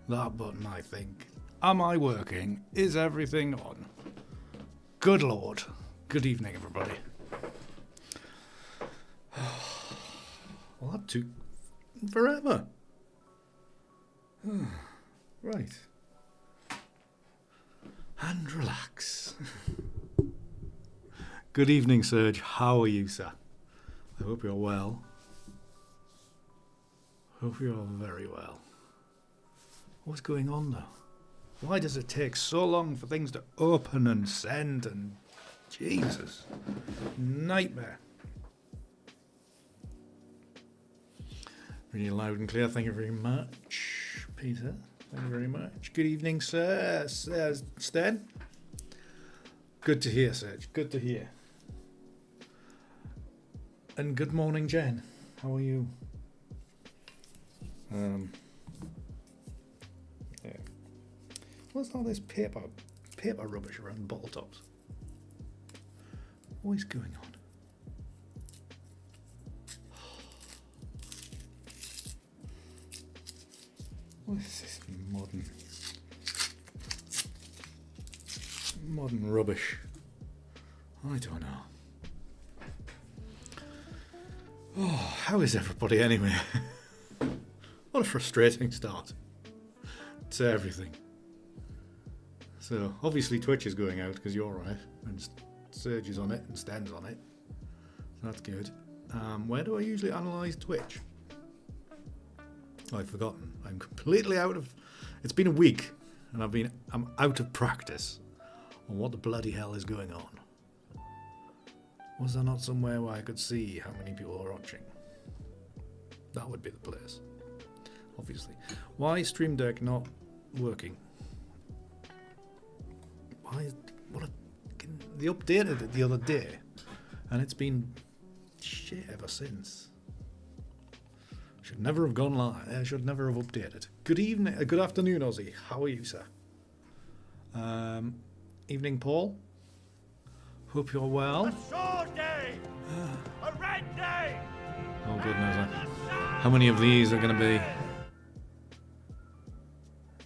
That button, I think. Am I working? Is everything on? Good Lord. Good evening, everybody. Well, that took forever. Right. And relax. Good evening, Serge. How are you, sir? I hope you're well. Hope you're very well. What's going on, though? Why does it take so long for things to open and send and... Jesus. Nightmare. Really loud and clear. Thank you very much, Peter. Thank you very much. Good evening, sir. Stan. Good to hear, Serge. Good to hear. And good morning, Jen. How are you? Yeah. What's all this paper rubbish around bottle tops? What is going on? What is this modern rubbish? I don't know. Oh, how is everybody anyway? What a frustrating start to everything. So obviously Twitch is going out because you're on it, and Serge is on it, and Stan's on it. So that's good. Where do I usually analyse Twitch? I've forgotten. I'm completely out of... It's been a week, and I'm out of practice on what the bloody hell is going on. Was there not somewhere where I could see how many people are watching? That would be the place. Obviously. Why is Stream Deck not working? Why is... They updated it the other day, and it's been shit ever since. Should never have gone live. I should never have updated. Good evening, good afternoon, Ozzy. How are you, sir? Evening, Paul. Hope you're well. A sore day, a red day. Oh goodness! How many of these are going to be?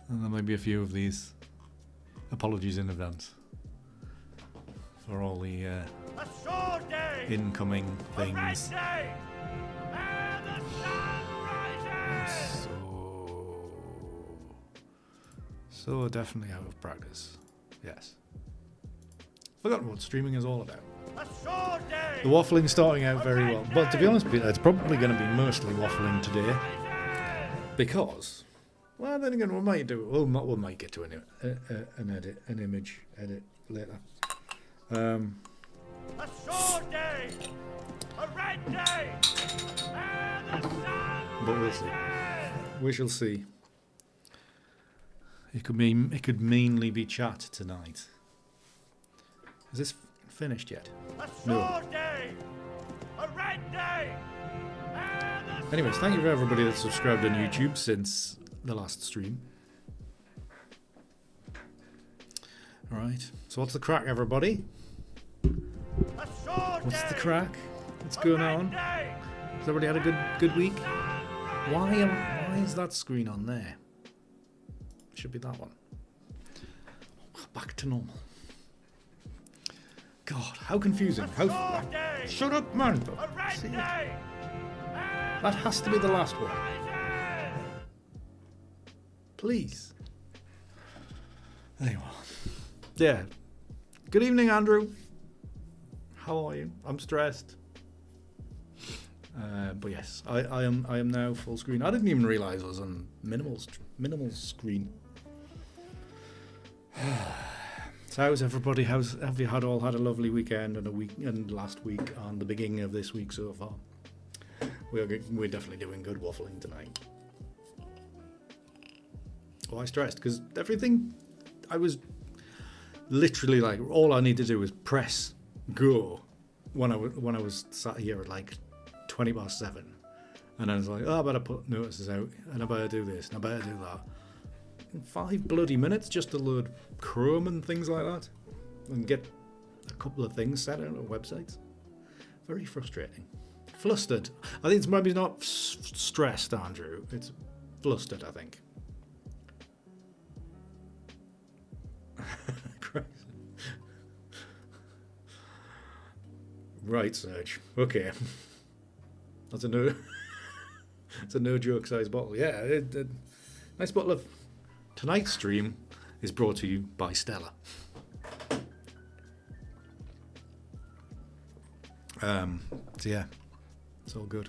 And there might be a few of these. Apologies in advance for all the incoming things. So definitely out of practice. Yes. Forgotten what streaming is all about. The waffling's starting out very well, but to be honest with you, it's probably going to be mostly waffling today because, well, then again, we might do. We might get to an image edit later. A sore day, a red day, and the sun. But we'll see. We shall see. It could mainly be chat tonight. Is this finished yet? No. Anyways, thank you for everybody that's subscribed on YouTube since the last stream. Alright, so what's the crack, everybody? What's the crack? What's going on? Has everybody had a good week? Why is that screen on there? It should be that one. Back to normal. God, how confusing. Shut up, man. See, that has to be the last one. Please. Anyway. Yeah. Good evening, Andrew. How are you? I'm stressed. But yes, I am now full screen. I didn't even realise I was on minimal screen. So how's everybody? Have you all had a lovely weekend and last week and the beginning of this week so far? We're definitely doing good waffling tonight. Oh, I stressed because everything, I was literally like, all I need to do was press go when I was sat here at like 7:20, and I was like, oh, I better put notices out, and I better do this, and I better do that. 5 bloody minutes just to load Chrome and things like that, and get a couple of things set out on websites. Very frustrating. Flustered. I think it's maybe not stressed, Andrew. It's flustered, I think. Right, Serge. Okay. That's a no. It's a no joke size bottle. Yeah, nice bottle of. Tonight's stream is brought to you by Stella. So yeah, it's all good.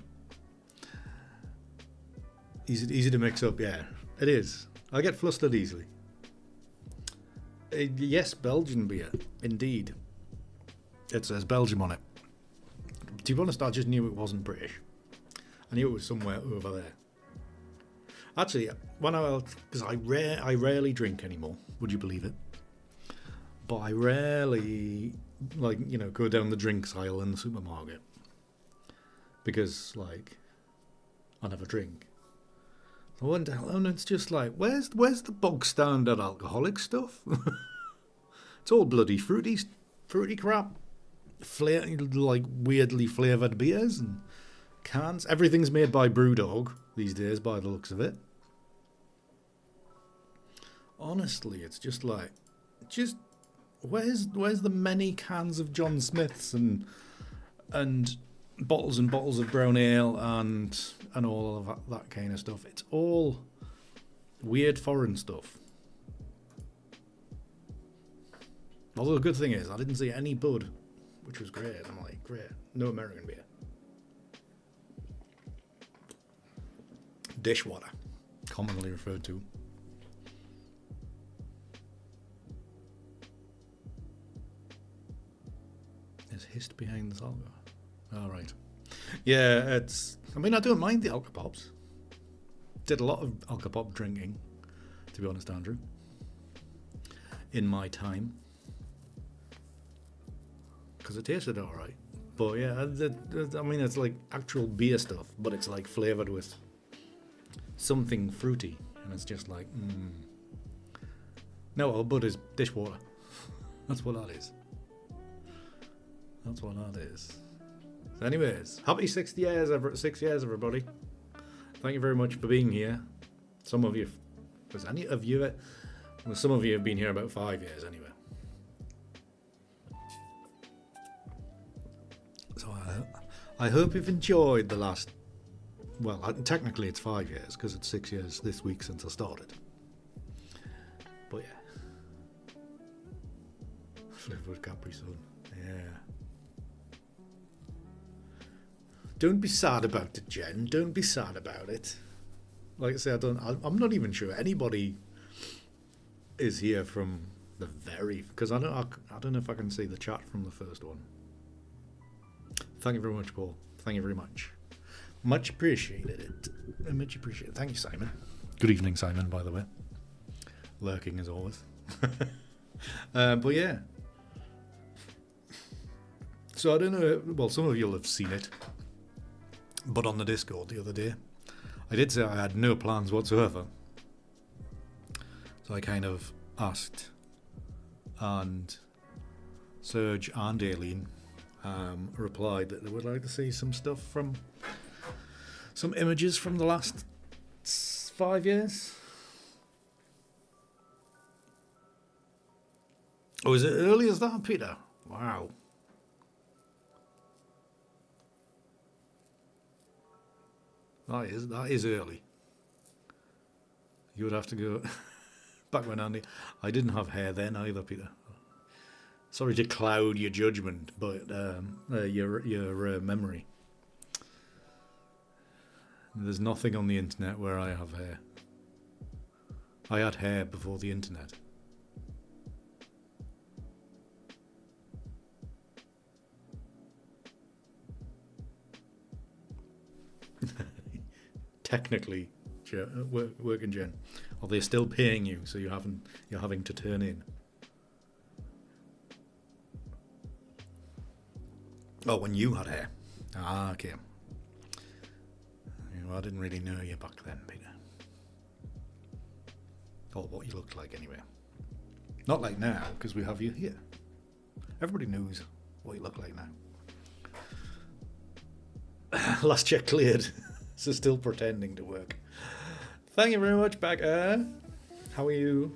Easy to mix up. Yeah, it is. I get flustered easily. Yes, Belgian beer, indeed. It says Belgium on it. To be honest, I just knew it wasn't British. I knew it was somewhere over there. Actually, because I rarely drink anymore. Would you believe it? But I rarely, go down the drinks aisle in the supermarket because, I never drink. I wonder, and it's just like, where's the bog standard alcoholic stuff? It's all bloody fruity crap, weirdly flavoured beers and cans. Everything's made by Brewdog these days, by the looks of it. Honestly, it's just where's the many cans of John Smiths and bottles and bottles of brown ale and all of that kind of stuff. It's all weird foreign stuff. Although the good thing is, I didn't see any Bud, which was great. I'm like, great, no American beer. Dishwater, commonly referred to. There's hist behind this alcohol. All right. Yeah, I don't mind the Alka-Pops. Did a lot of Alka-Pop drinking, to be honest, Andrew, in my time. Because it tasted alright. But yeah, it's like actual beer stuff, but it's like flavoured with something fruity. And it's just like, No, all Bud is dishwater. That's what that is. That's what that is. So anyways, happy 6 years, everybody. Thank you very much for being here. Some of you, some of you have been here about 5 years anyway. So I hope you've enjoyed the last, technically it's 5 years because it's 6 years this week since I started. But yeah. Flavored Capri Sun. Yeah. Don't be sad about it, Jen. Don't be sad about it. Like I say, I'm not even sure anybody is here from the because I don't know if I can see the chat from the first one. Thank you very much, Paul. Thank you very much. Much appreciated. Much appreciated. Thank you, Simon. Good evening, Simon, by the way. Lurking as always. But yeah. So I don't know, well, some of you will have seen it. But on the Discord the other day, I did say I had no plans whatsoever. So I kind of asked, and Serge and Aileen replied that they would like to see some stuff from, some images from the last 5 years. Oh, is it early as that, Peter? Wow. That is early. You would have to go back when Andy. I didn't have hair then either, Peter. Sorry to cloud your judgment, but your memory. There's nothing on the internet where I have hair. I had hair before the internet. Technically, working Jen, are they still paying you? So you're having to turn in. Oh, when you had hair. Ah, okay. Well, I didn't really know you back then, Peter. Or what you looked like anyway. Not like now, because we have you here. Everybody knows what you look like now. Last check cleared. So still pretending to work. Thank you very much, Becca. How are you?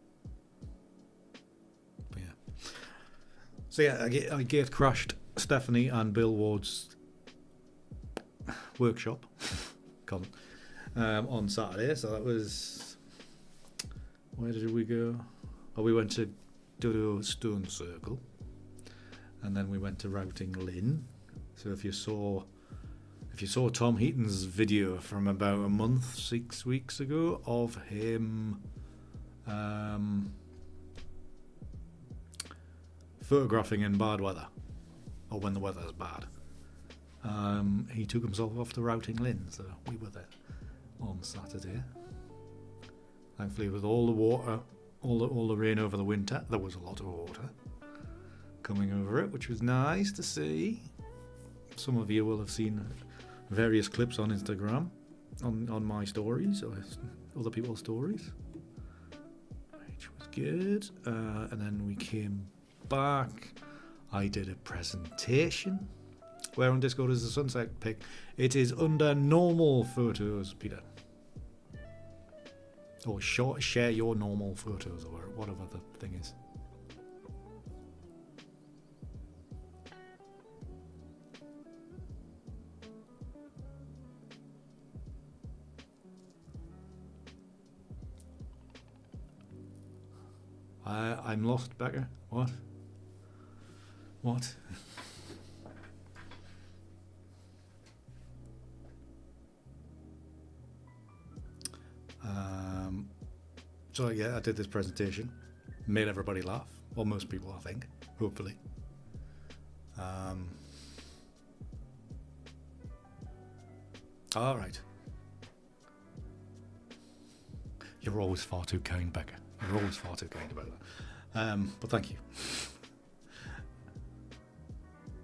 So yeah, I gate crashed Stephanie and Bill Ward's workshop on Saturday. So that was, where did we go? Oh, we went to Dodo Stone Circle, and then we went to Routing Lynn. So if you saw Tom Heaton's video from about a month, 6 weeks ago of him photographing in bad weather, or when the weather is bad, he took himself off to Routing Lynn, so we were there on Saturday. Thankfully, with all the water, all the rain over the winter, there was a lot of water coming over it, which was nice to see. Some of you will have seen various clips on Instagram, on my stories or other people's stories, which was good. And then we came back. I did a presentation. Where on Discord is the sunset pic? It is under normal photos, Peter. Or share your normal photos, or whatever the thing is. I'm lost, Becca. What? So yeah, I did this presentation, made everybody laugh, or most people, I think, hopefully. All right. You're always far too kind, Becca. You're always far too kind about that. But thank you.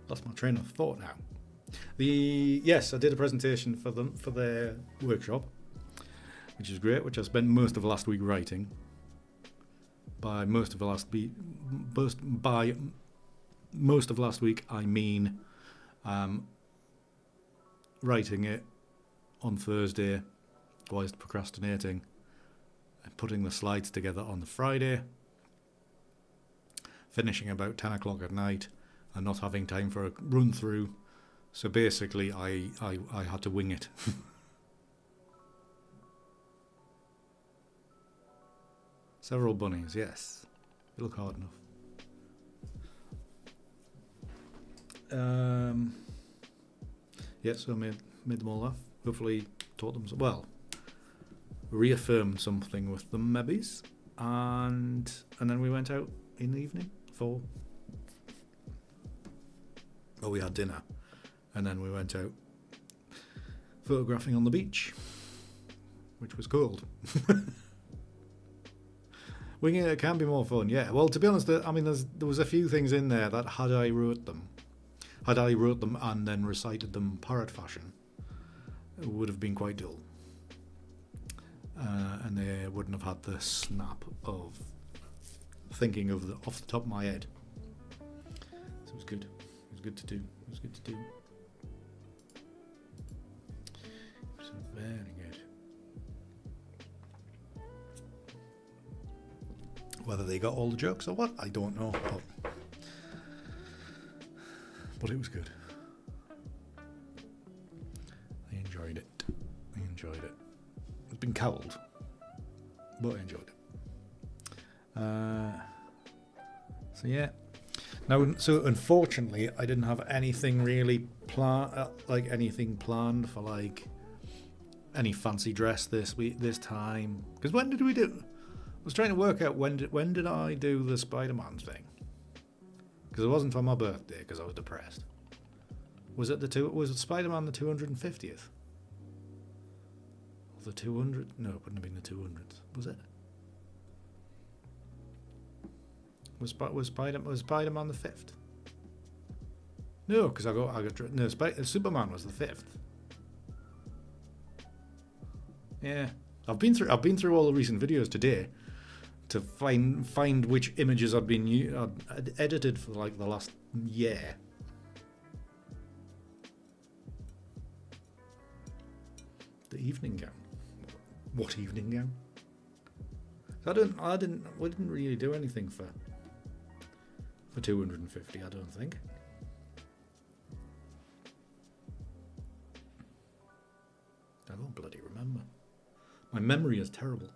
Lost my train of thought now. Yes, I did a presentation for them for their workshop, which is great. Which I spent most of last week writing. By most of last week, I mean writing it on Thursday whilst procrastinating, and putting the slides together on the Friday, finishing about 10 o'clock at night, and not having time for a run through. So basically I had to wing it. Several bunnies, yes. You look hard enough. Yeah, so I made them all laugh. Hopefully taught them reaffirmed something with them maybe. And then we went out in the evening we had dinner, and then we went out photographing on the beach, which was cold. Winging it can be more fun, yeah. Well, to be honest, I mean, there was a few things in there that had I wrote them and then recited them parrot fashion, it would have been quite dull. And they wouldn't have had the snap of thinking of off the top of my head. So it was good. It was good to do. So very good. Whether they got all the jokes or what, I don't know. But it was good. I enjoyed it. It's been cold, but I enjoyed it. So yeah. Now, so unfortunately, I didn't have anything really planned for like any fancy dress this time. Because when did we do? I was trying to work out when did I do the Spider-Man thing? Because it wasn't for my birthday, because I was depressed. Was Spider-Man the 250th? Or the 200? No, it wouldn't have been the 200th, was it? Was Spider-Man the 5th? No, because Superman was the 5th. Yeah, I've been through all the recent videos today to find which images I'd edited for like the last year. The evening gown. What evening gown? We didn't really do anything for for 250, I don't think. I don't bloody remember. My memory is terrible.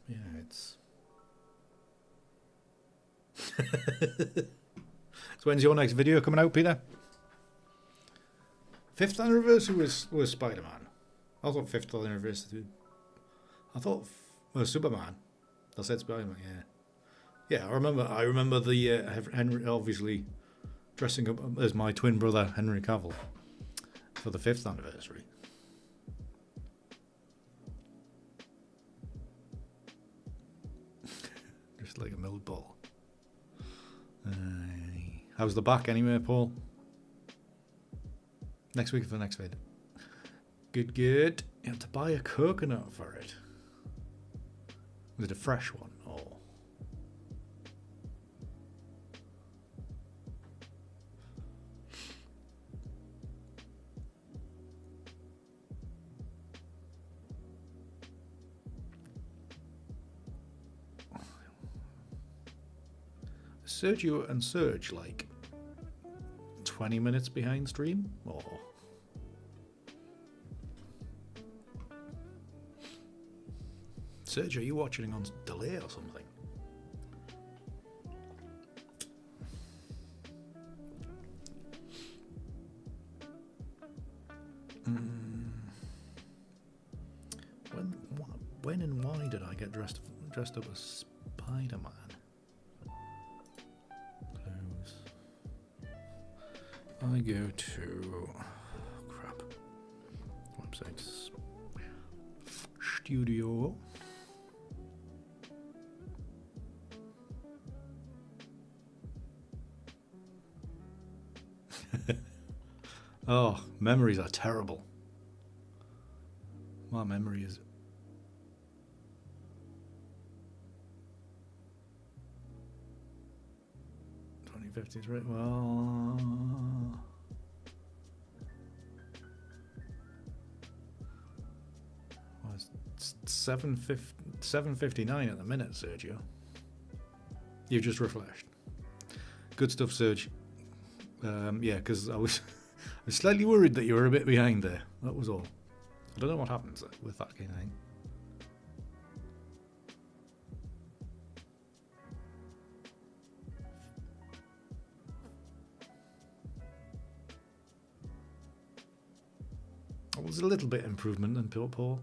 Yeah, it's... So when's your next video coming out, Peter? 5th anniversary was Spider-Man. I thought 5th anniversary... I thought... Well, Superman. I said Spider-Man, yeah. Yeah, I remember the Henry, obviously, dressing up as my twin brother, Henry Cavill, for the 5th anniversary. Just like a milled ball. How's the back anyway, Paul? Next week for the next vid. Good, good. You have to buy a coconut for it. Was it a fresh one? Oh. Sergio and Serge, like 20 minutes behind stream? Or Serge, are you watching on delay or something? When and why did I get dressed up as Spider-Man? I go to crap websites studio. Oh, memories are terrible. My memory is 2053. Well, it's 7:59 at the minute, Sergio. You've just refreshed. Good stuff, Serge. Yeah, because I was slightly worried that you were a bit behind there. That was all. I don't know what happens with that kind of thing. It was a little bit improvement than Paul.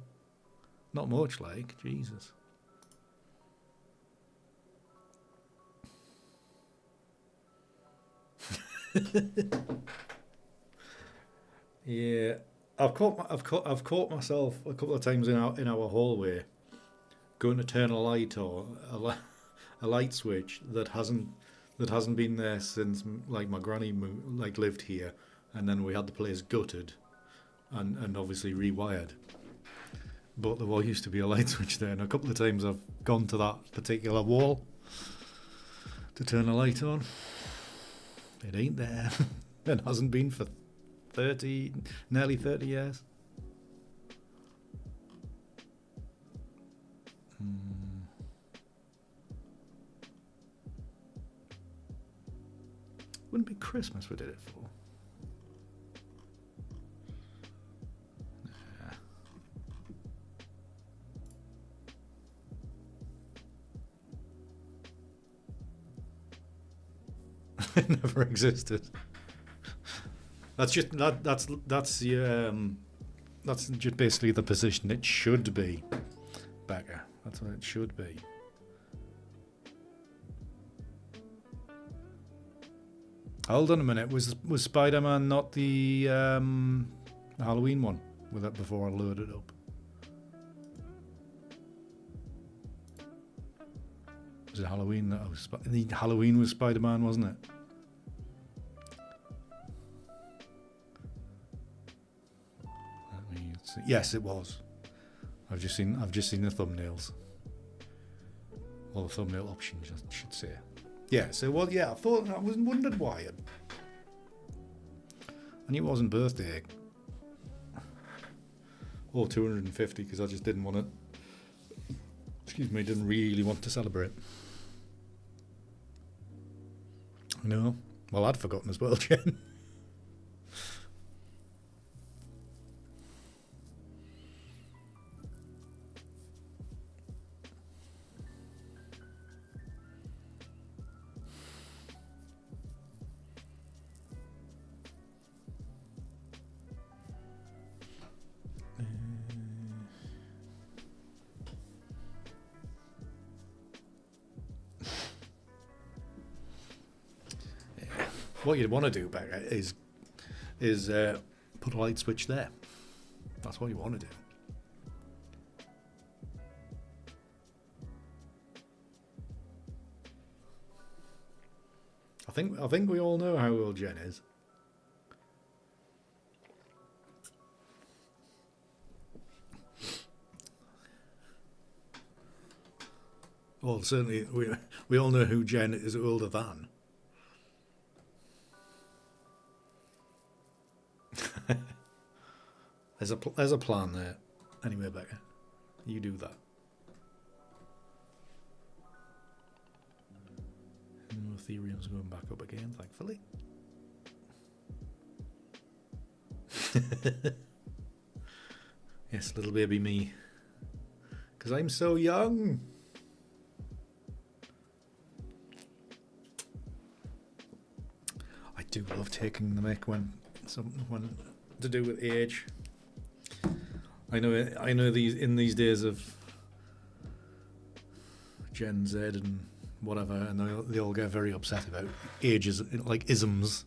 Not much, like, Jesus. Yeah, I've caught myself a couple of times in our hallway going to turn a light or a light switch that hasn't been there since like my granny lived here, and then we had the place gutted and obviously rewired. But there used to be a light switch there, and a couple of times I've gone to that particular wall to turn a light on. It ain't there. It hasn't been for nearly 30 years. Wouldn't be Christmas we did it for. It never existed. That's just that's just basically the position it should be, Becca. That's what it should be. Hold on a minute. Was Spider-Man not the Halloween one? With that before I loaded up. Was it Halloween that I was? Halloween was Spider-Man, wasn't it? Yes, it was. I've just seen the thumbnails. Or the thumbnail options, I should say. Yeah, so well, yeah, I wondered why. I knew it wasn't birthday. Or 250 because I just didn't want to. Excuse me, didn't really want to celebrate. No. Well, I'd forgotten as well, Jen. What you'd want to do, Becca, is put a light switch there. That's what you want to do. I think we all know how old Jen is. Well, certainly we all know who Jen is older than. There's a plan there. Anyway, Becca, you do that. Ethereum's going back up again, thankfully. Yes, little baby me. Because I'm so young. I do love taking the mic when to do with age. I know these days of Gen Z and whatever, and they all get very upset about ages, like isms.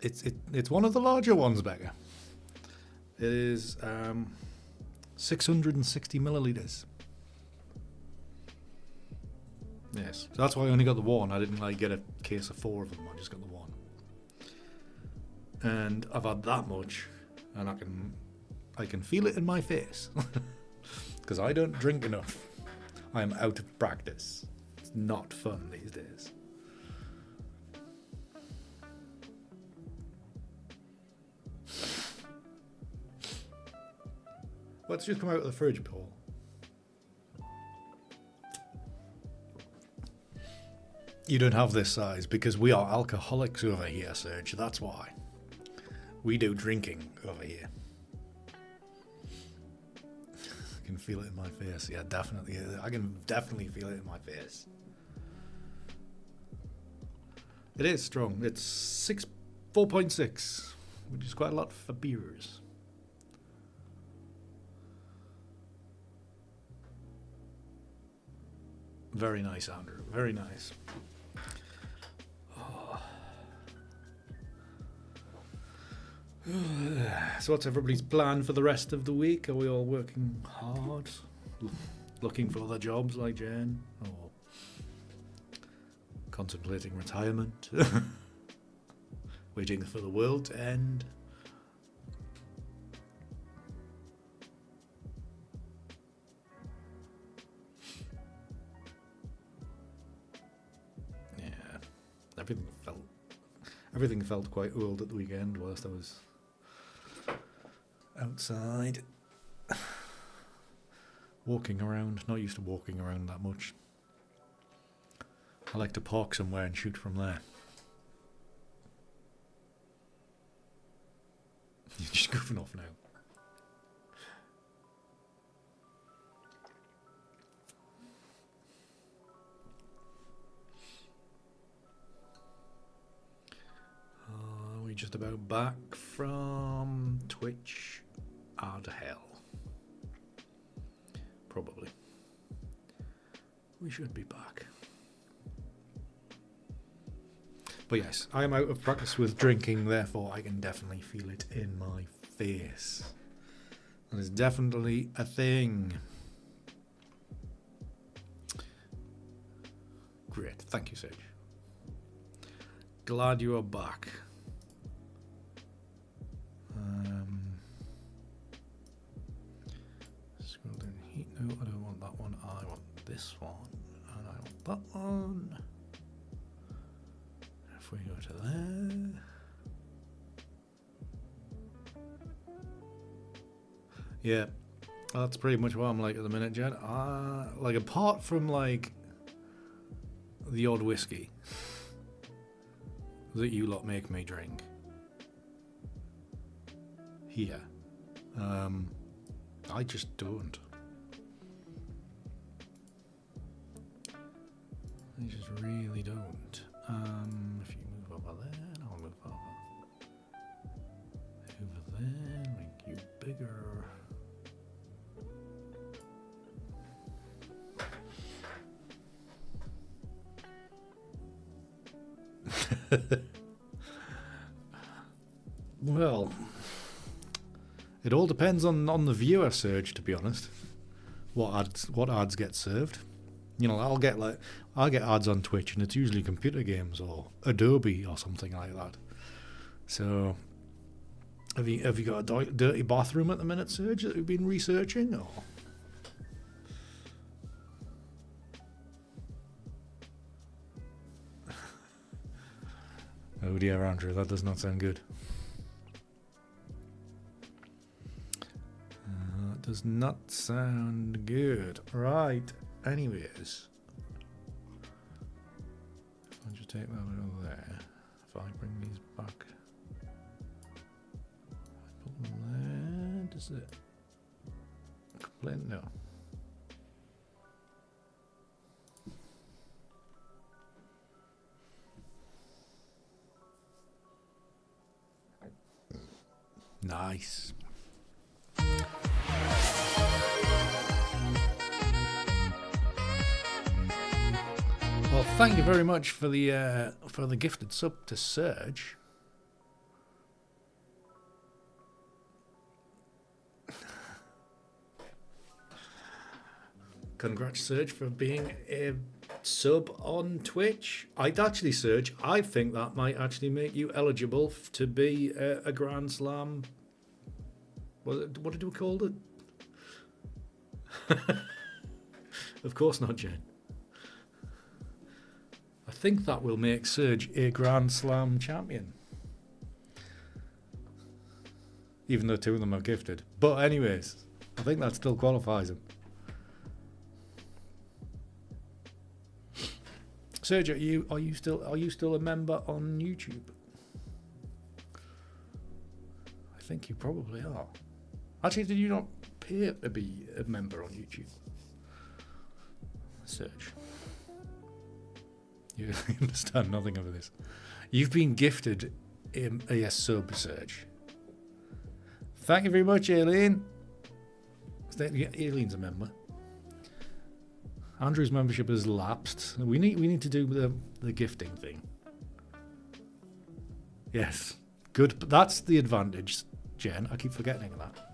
It's one of the larger ones, Becca. It is 660 milliliters. Yes, so that's why I only got the one. I didn't get a case of 4 of them. I just got the one. And I've had that much, and I can feel it in my face because I don't drink enough. I am out of practice. It's not fun these days. Let's just come out of the fridge, Paul. You don't have this size because we are alcoholics over here, Serge. That's why. We do drinking over here. I can feel it in my face. Yeah, definitely. I can definitely feel it in my face. It is strong. It's 4.6, which is quite a lot for beers. Very nice, Andrew. Very nice. So what's everybody's plan for the rest of the week? Are we all working hard? Looking for other jobs like Jen? Or contemplating retirement? Waiting for the world to end? Yeah. Everything felt quite old at the weekend whilst I was outside, walking around. Not used to walking around that much. I like to park somewhere and shoot from there. You're just goofing off now. Are we just about back from Twitch? Ad hell. Probably. We should be back. But yes, I am out of practice with drinking, therefore I can definitely feel it in my face. That is definitely a thing. Great, thank you, Sage. Glad you are back. Scroll down heat. No, I don't want that one. I want this one. And I want that one. If we go to there. Yeah, that's pretty much what I'm like at the minute, Jen. Like, apart from, like, the odd whiskey that you lot make me drink here, I just don't. I just really don't. If you move over there, I'll move over. Over there, make you bigger. Well, it all depends on the viewer surge, to be honest. What ads get served. You know, I'll get ads on Twitch, and it's usually computer games or Adobe or something like that. So, have you got a dirty bathroom at the minute, Serge, that you've been researching, or? Oh dear, Andrew, that does not sound good. That does not sound good. Right. Anyways, if I just take that over there, if I bring these back, put them there, does it complain? No. Nice. Well, thank you very much for the gifted sub to Serge. Congrats, Serge, for being a sub on Twitch. Serge, I think that might actually make you eligible to be a Grand Slam. What did we call it? Of course not, Jen. I think that will make Serge a Grand Slam champion. Even though two of them are gifted. But anyways, I think that still qualifies him. Serge, are you still a member on YouTube? I think you probably are. Actually, did you not pay to be a member on YouTube? Serge. You understand nothing of this. You've been gifted a sub, Serge. Thank you very much, Aileen. Aileen's a member. Andrew's membership has lapsed. We need to do the gifting thing. Yes, good. But that's the advantage, Jen. I keep forgetting that.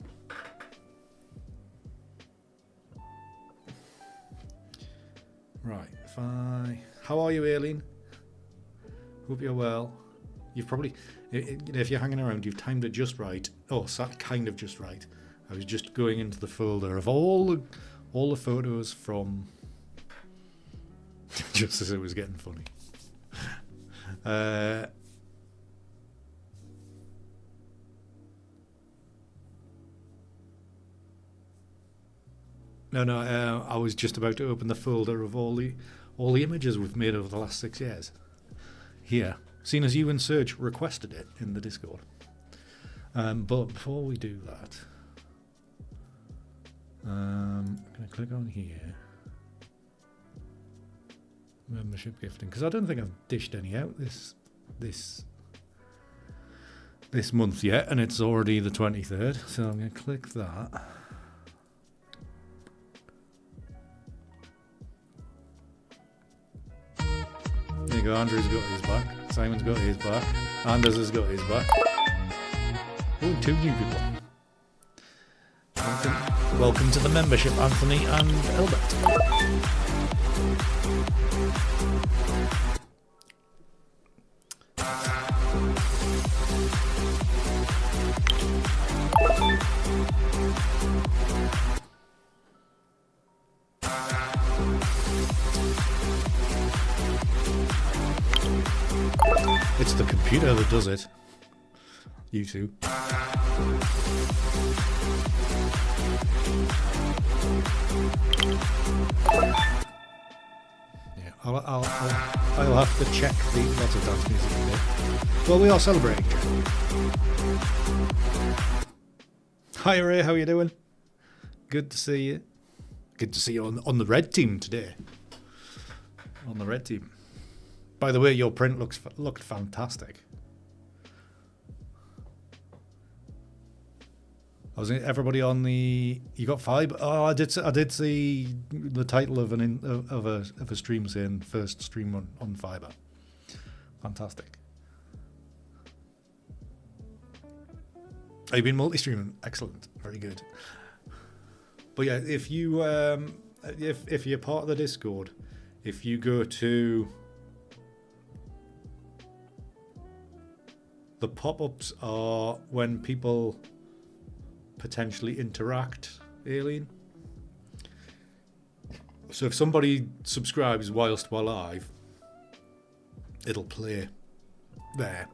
Right. How are you, Aileen? Hope you're well. You've probably, if you're hanging around, you've timed it just right. Oh, kind of just right. I was just going into the folder of all the photos from. Just as it was getting funny. No. I was just about to open the folder of all the images we've made over the last 6 years. Here, seeing as you and Serge requested it in the Discord. But before we do that, I'm going to click on here. Membership gifting, because I don't think I've dished any out this month yet, and it's already the 23rd, so I'm going to click that. There you go, Andrew's got his back, Simon's got his back, Anders has got his back. Oh, 2 new people. Welcome to the membership, Anthony and Albert. It's the computer that does it. You two. I'll have to check the lots of dance music in there. Well, we are celebrating. Hi Ray, how you doing? Good to see you. Good to see you on the red team today. On the red team. By the way, your print looked fantastic. Everybody on the. You got five? Oh, I did see the title of a stream saying first stream on Fiverr. Fantastic. Have you been multi-streaming? Excellent, very good. But yeah, if you if you're part of the Discord, if you go to the pop-ups are when people potentially interact, Aileen. So if somebody subscribes whilst we're live, it'll play there.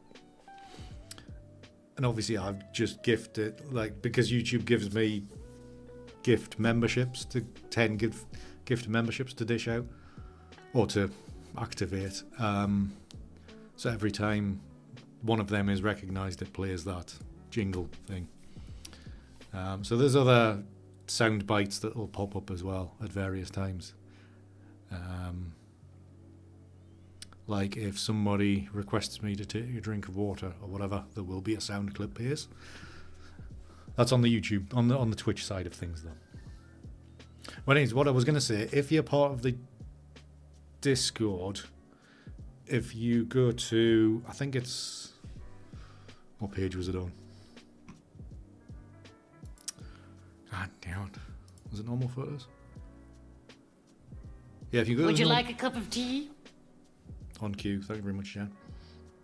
And obviously I've just gifted, like, because YouTube gives me gift memberships to 10 gift memberships to dish out or to activate. So every time one of them is recognised, it plays that jingle thing. So there's other sound bites that will pop up as well at various times. Like if somebody requests me to take a drink of water or whatever, there will be a sound clip here. That's on the YouTube, on the Twitch side of things though. Well, anyways, what I was going to say, if you're part of the Discord, if you go to, I think it's, what page was it on? God damn it. Was it normal photos? Yeah, if you go. Would you like a cup of tea? On cue. Thank you very much, Jen.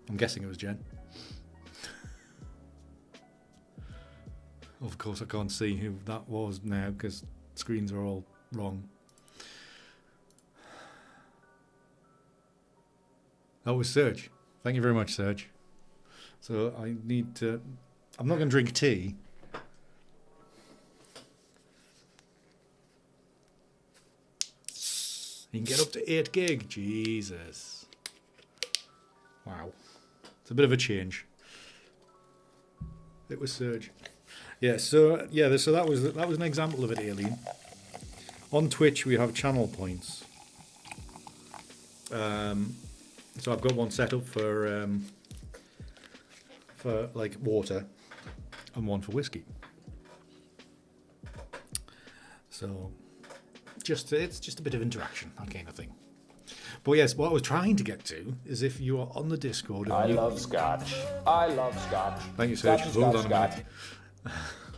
I'm guessing it was Jen. Of course, I can't see who that was now because screens are all wrong. That was Serge. Thank you very much, Serge. So I need to. I'm not going to drink tea. You can get up to 8 gig. Jesus. Wow. It's a bit of a change. It was Serge. Yeah, so that was an example of it, Aileen. On Twitch we have channel points. So I've got one set up for like water and one for whiskey. So it's just a bit of interaction, that kind of thing. But yes, what I was trying to get to is if you are on the Discord. And I love scotch. I love scotch. Thank you, Serge. Hold on a scotch. minute.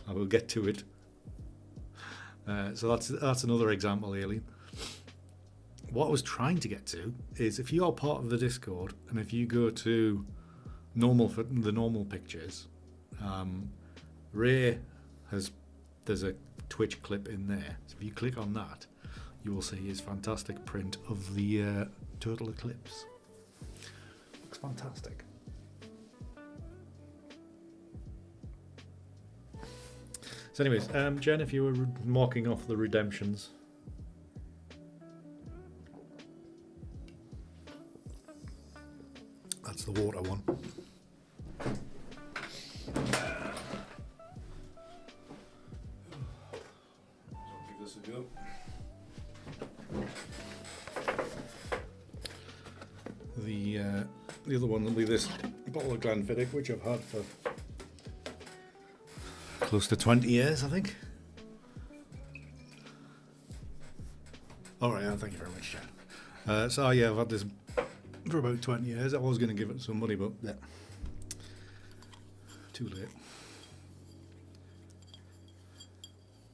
I will get to it. So that's another example, Aileen. What I was trying to get to is if you are part of the Discord and if you go to the normal pictures, Ray there's a Twitch clip in there. So if you click on that, you will see his fantastic print of the total eclipse. Looks fantastic. So anyways, Jen, if you were marking off the redemptions. That's the water one. I'll give this a go. The other one will be this bottle of Glenfiddich, which I've had for close to 20 years, I think. All right, thank you very much, Jen. So yeah, I've had this for about 20 years. I was going to give it to somebody, but yeah, too late.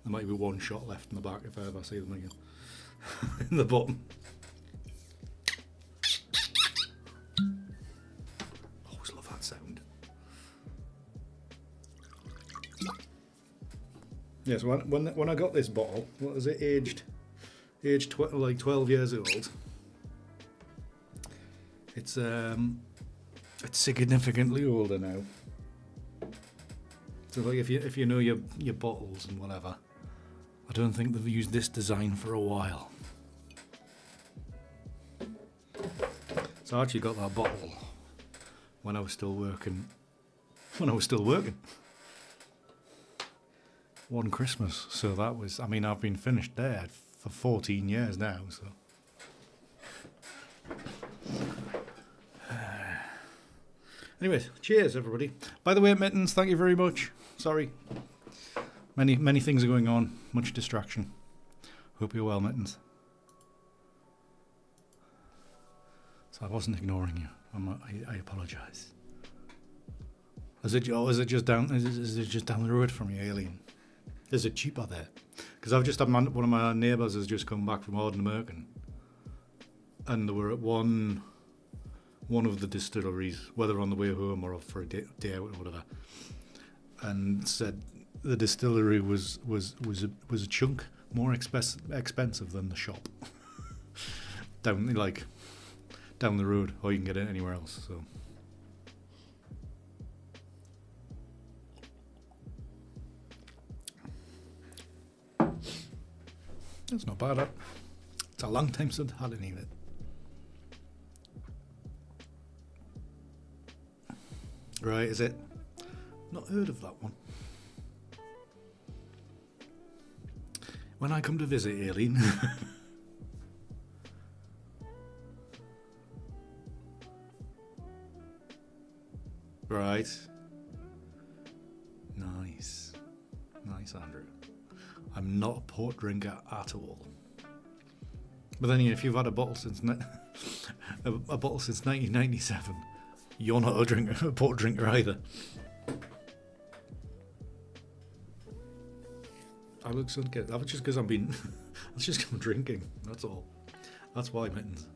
There might be one shot left in the back if I ever see them again. In the bottom. Always love that sound. Yes, when I got this bottle, what was it, aged like 12 years old. It's significantly older now. So like if you know your bottles and whatever, I don't think they've used this design for a while. So I actually got that bottle when I was still working. When I was still working. One Christmas. So that was, I mean, I've been finished there for 14 years now, so. Anyways, cheers everybody. By the way, Mittens, thank you very much. Sorry. Many things are going on. Much distraction. Hope you're well, Mittens. So I wasn't ignoring you. I apologise. Is it just down the road from you, Alien? Is it cheaper there? Because I've just had one of my neighbours has just come back from Ardnamurchan, and they were at one of the distilleries, whether on the way home or off for a day out or whatever, and said the distillery was a chunk more expensive than the shop down the road, or you can get it anywhere else. So. That's not bad. It's a long time since I had any of it. Right, is it? Not heard of that one. When I come to visit, Aileen. Right. Nice, Andrew. I'm not a port drinker at all. But then, if you've had a bottle since 1997, you're not a port drinker either. I look so good. That was just because that's just 'cause I'm drinking. That's all. That's why, Mittens.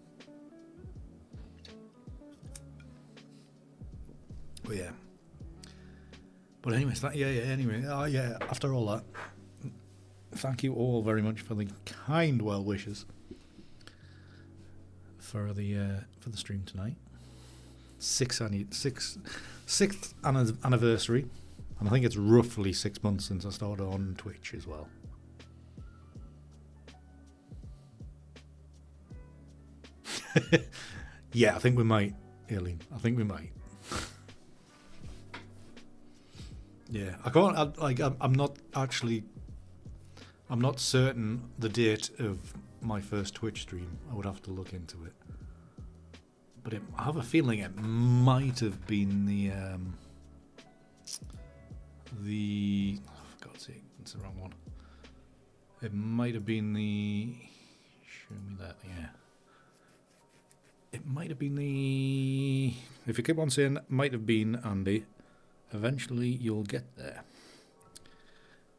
But yeah. But anyways, anyway. After all that, thank you all very much for the kind well wishes for the stream tonight. Sixth anniversary, and I think it's roughly 6 months since I started on Twitch as well. Yeah, I think we might, Aileen. I think we might. Yeah, I can't. I'm not certain the date of my first Twitch stream. I would have to look into it. But I have a feeling it might have been for God's sake, it's the wrong one. It might have been show me that, yeah. It might have been if you keep on saying might have been, Andy, eventually you'll get there.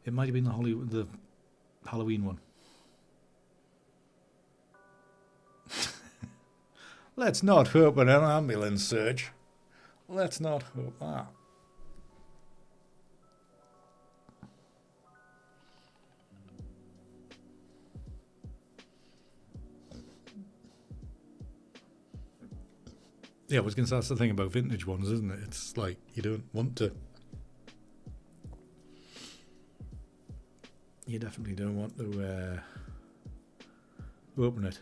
It might have been the Halloween one. Let's not hope an ambulance surge. Let's not hope that. Yeah, I was going to say, that's the thing about vintage ones, isn't it? It's like you don't want to. You definitely don't want to open it.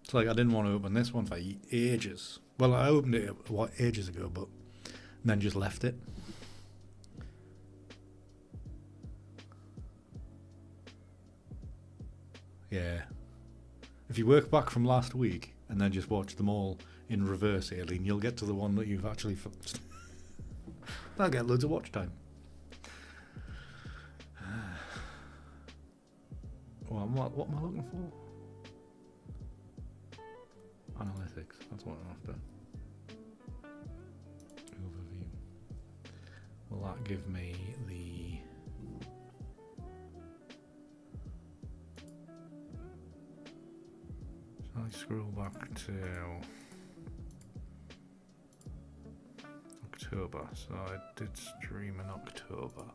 It's like I didn't want to open this one for ages. Well, I opened it ages ago, but then just left it. Yeah. If you work back from last week and then just watch them all in reverse, Aileen, you'll get to the one that you've actually fixed. That'll get loads of watch time. What am I looking for? Analytics, that's what I'm after. Overview. Will that give me the... Shall I scroll back to October? So I did stream in October.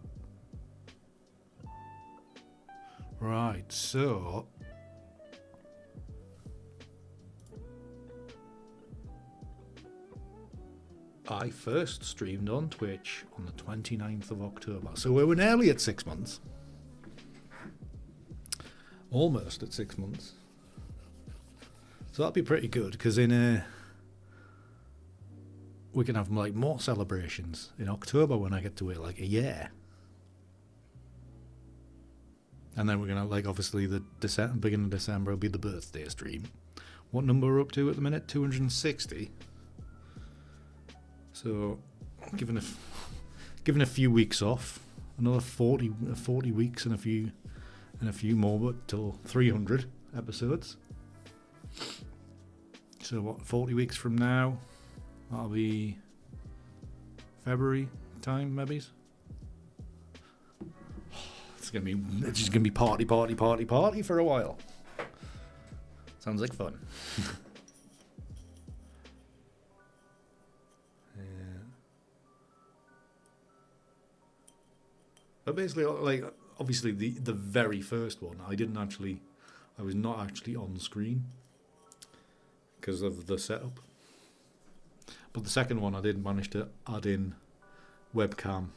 Right, so... I first streamed on Twitch on the 29th of October. So we were nearly at 6 months. Almost at 6 months. So that'd be pretty good, because in we can have like more celebrations in October when I get to wait like a year. And then we're gonna like obviously the beginning of December will be the birthday stream. What number we're up to at the minute? 260. So given a few weeks off, another 40 weeks and a few more, but till 300 episodes. So what, 40 weeks from now, that'll be February time, maybe. It's just gonna be party for a while. Sounds like fun. Yeah. But basically, like obviously the very first one, I was not actually on screen because of the setup. But the second one, I did manage to add in webcam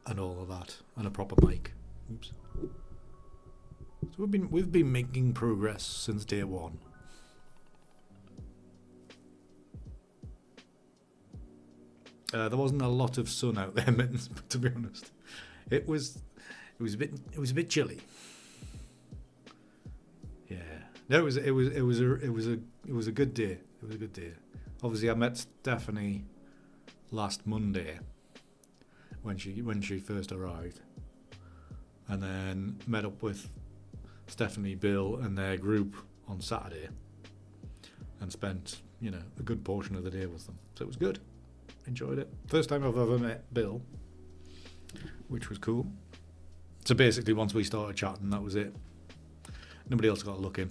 and all of that, and a proper mic. Oops. So we've been making progress since day one. There wasn't a lot of sun out there, Mittens, but to be honest, it was a bit chilly. Yeah, no, it was a good day. It was a good day. Obviously, I met Stephanie last Monday when she first arrived, and then met up with Stephanie, Bill, and their group on Saturday, and spent a good portion of the day with them. So it was good. Enjoyed it. First time I've ever met Bill, which was cool. So basically, once we started chatting, that was it. Nobody else got a look in.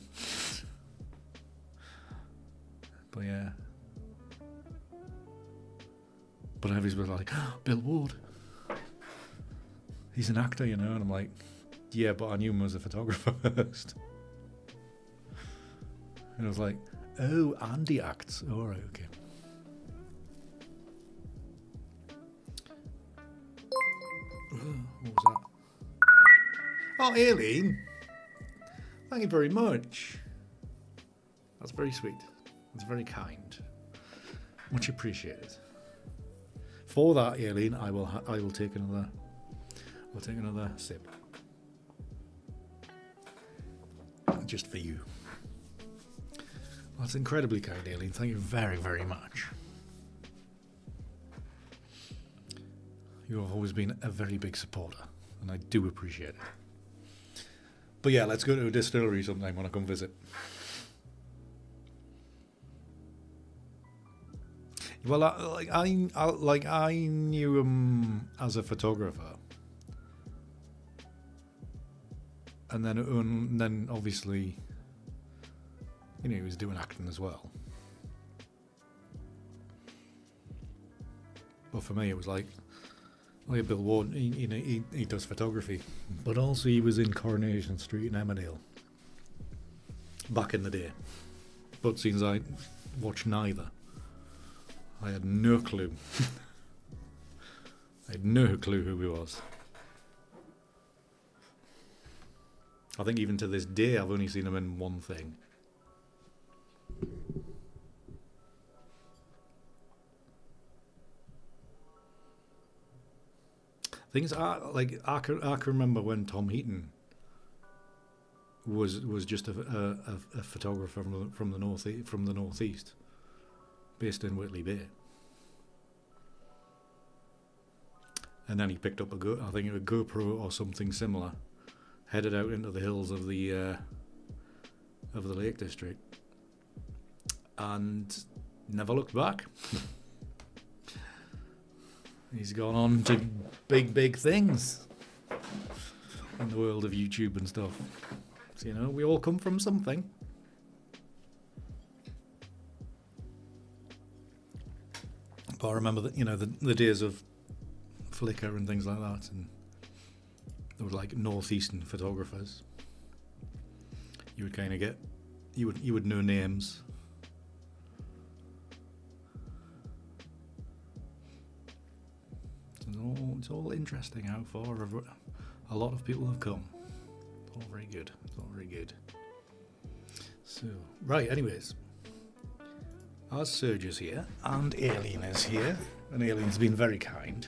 But yeah. But everybody's like, oh, Bill Ward. He's an actor, and I'm like, yeah, but I knew him as a photographer first. And I was like, oh, Andy acts. All right, okay. What was that? Oh, Aileen. Thank you very much. That's very sweet. That's very kind. Much appreciated. For that, Aileen, I will take another. I'll take another sip. Just for you. That's incredibly kind, Aileen. Thank you very, very much. You have always been a very big supporter, and I do appreciate it. But yeah, let's go to a distillery sometime when I come visit. Well, I knew him as a photographer, and then obviously, he was doing acting as well. But for me, it was like Bill Ward, he does photography, but also he was in Coronation Street in Emmerdale back in the day. But since I watched neither, I had no clue. I had no clue who he was. I think even to this day, I've only seen him in one thing. Things are like I can remember when Tom Heaton was just a photographer from the northeast, based in Whitley Bay, and then he picked up a GoPro or something similar, headed out into the hills of the Lake District, and never looked back. He's gone on to big things in the world of YouTube and stuff. So, we all come from something. But I remember that, the days of Flickr and things like that, and there were like northeastern photographers. You would kind of get, you would know names. It's all interesting how far a lot of people have come. It's all very good. It's all very good. So, right, anyways. As Serge is here, and Alien is here, and Alien's been very kind.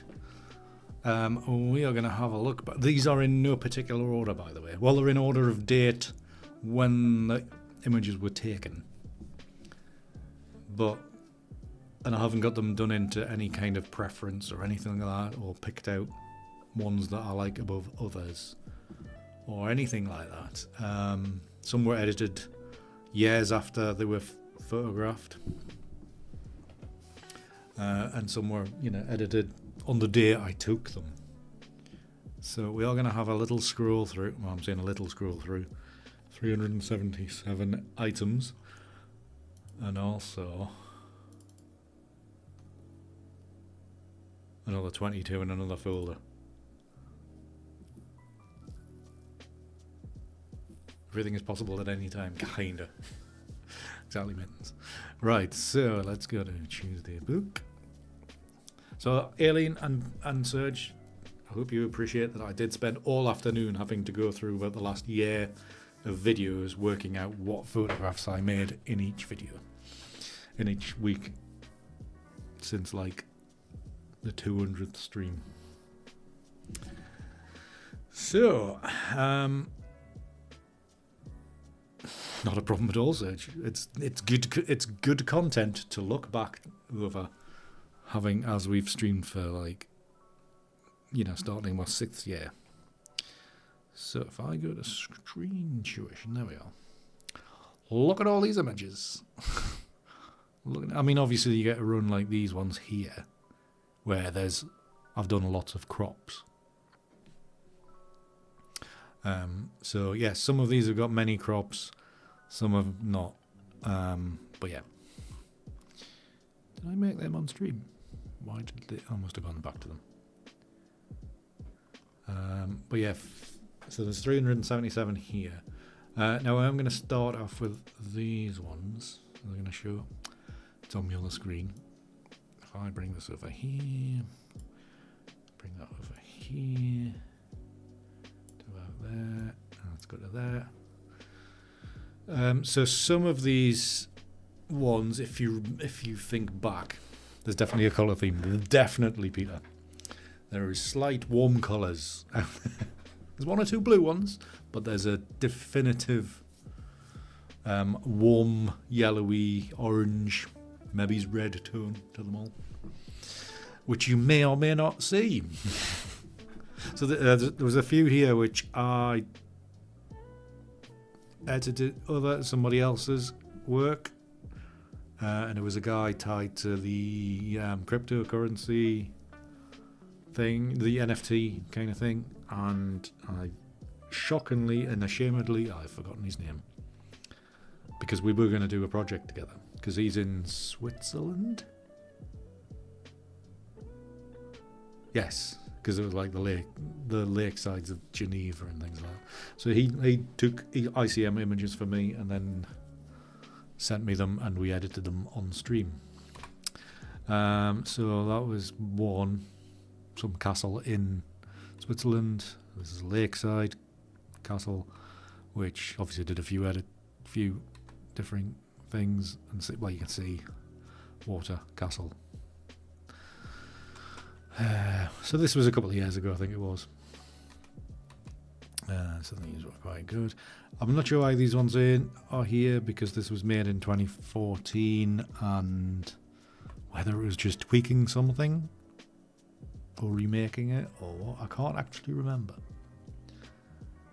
We are going to have a look, but these are in no particular order, by the way. Well, they're in order of date when the images were taken. And I haven't got them done into any kind of preference or anything like that, or picked out ones that I like above others, or anything like that. Some were edited years after they were photographed, and some were, edited on the day I took them. So we are going to have a little scroll through. Well, I'm saying a little scroll through 377 items, and also another 22 in another folder. Everything is possible at any time, kinda. Exactly, mittens. Right, so let's go to Tuesday book. So, Alien and Serge, I hope you appreciate that I did spend all afternoon having to go through about the last year of videos working out what photographs I made in each video, in each week, since like the 200th stream. So, not a problem at all, Serge. It's good content to look back over, having, as we've streamed for like, starting my 6th year. So if I go to screen tuition, there we are. Look at all these images. Obviously you get to run like these ones here, where I've done lots of crops. So yeah, some of these have got many crops, some have not. But yeah. Did I make them on stream? Why did they? I must have gone back to them. But yeah, so there's 377 here. Now I'm going to start off with these ones. I'm going to show. It's on the other screen. If I bring this over here, bring that over here, to about there, and let's go to there. So some of these ones, if you think back, there's definitely a colour theme. Definitely, Peter. There is slight warm colours. There's one or two blue ones, but there's a definitive warm, yellowy, orange, maybe red tone to them all, which you may or may not see. So there was a few here which I edited somebody else's work, and it was a guy tied to the cryptocurrency thing, the NFT kind of thing, and I shockingly and ashamedly I've forgotten his name, because we were going to do a project together, because he's in Switzerland. Yes, because it was like the lake sides of Geneva and things like that. So he took ICM images for me and then sent me them, and we edited them on stream. So that was one, some castle in Switzerland. This is Lakeside Castle, which obviously did a few different things, and well, you can see water castle. So this was a couple of years ago, I think it was. So these were quite good. I'm not sure why these ones are here, because this was made in 2014, and whether it was just tweaking something or remaking it or what, I can't actually remember.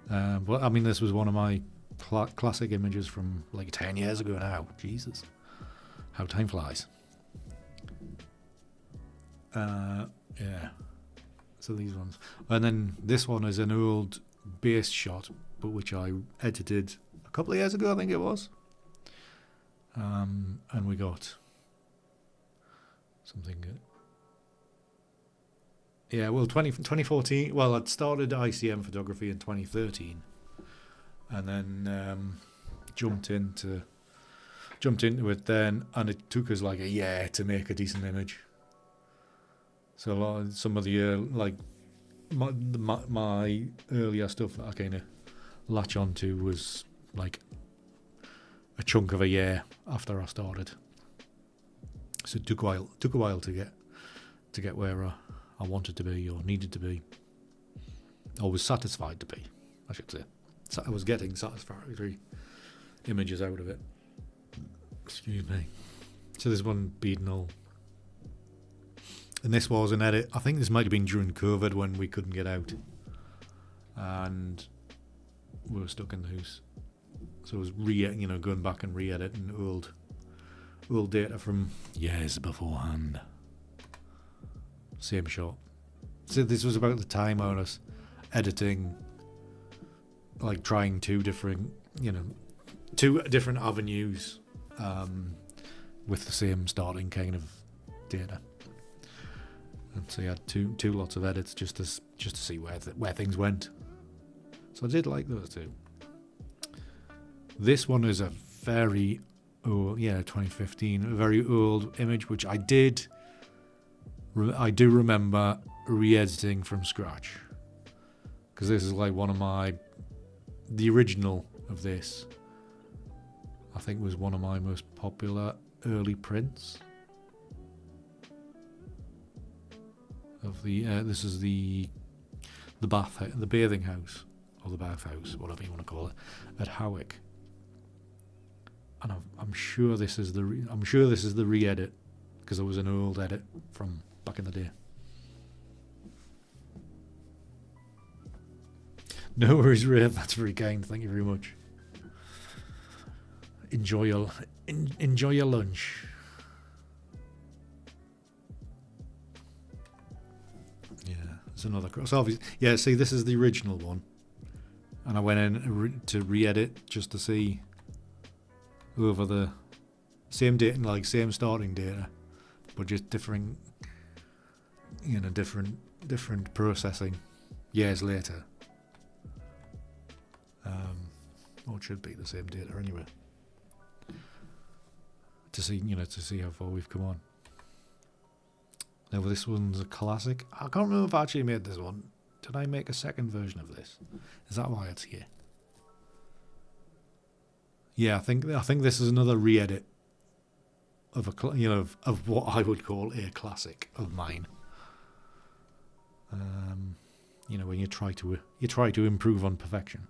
But I mean, this was one of my classic images from like 10 years ago now. Jesus, how time flies. Yeah, so these ones, and then this one is an old base shot, but which I edited a couple of years ago, I think it was. And we got something good. Yeah, well, 2014. Well, I'd started ICM photography in 2013, and then jumped into it then, and it took us like a year to make a decent image. So some of the like my earlier stuff that I kind of latch onto was like a chunk of a year after I started. So it took a while to get where I wanted to be or needed to be, or was satisfied to be, I should say. So I was getting satisfactory images out of it. Excuse me. So there's one beading all. And this was an edit. I think this might have been during COVID when we couldn't get out. And we were stuck in the house. So it was going back and re-editing old data from years beforehand. Same shot. So this was about the time I was editing, like trying two different avenues with the same starting kind of data. And so you had two lots of edits just to see where things went. So I did like those two. This one is a very old, 2015, a very old image, which I do remember re-editing from scratch, because this is like the original of this, I think, was one of my most popular early prints of the this is the bathing house, or the bathhouse, whatever you want to call it, at Howick. And I'm sure this is the re-edit, because there was an old edit from back in the day. No worries, Ray. That's very kind. Thank you very much. Enjoy your lunch. Yeah, there's another cross. Obviously, yeah. See, this is the original one, and I went in to re-edit just to see over the same data, like same starting data, but just different processing years later. Or it should be the same data anyway. To see how far we've come on. Now this one's a classic. I can't remember if I actually made this one. Did I make a second version of this? Is that why it's here? Yeah, I think this is another re-edit of of what I would call a classic of mine. When you try to improve on perfection.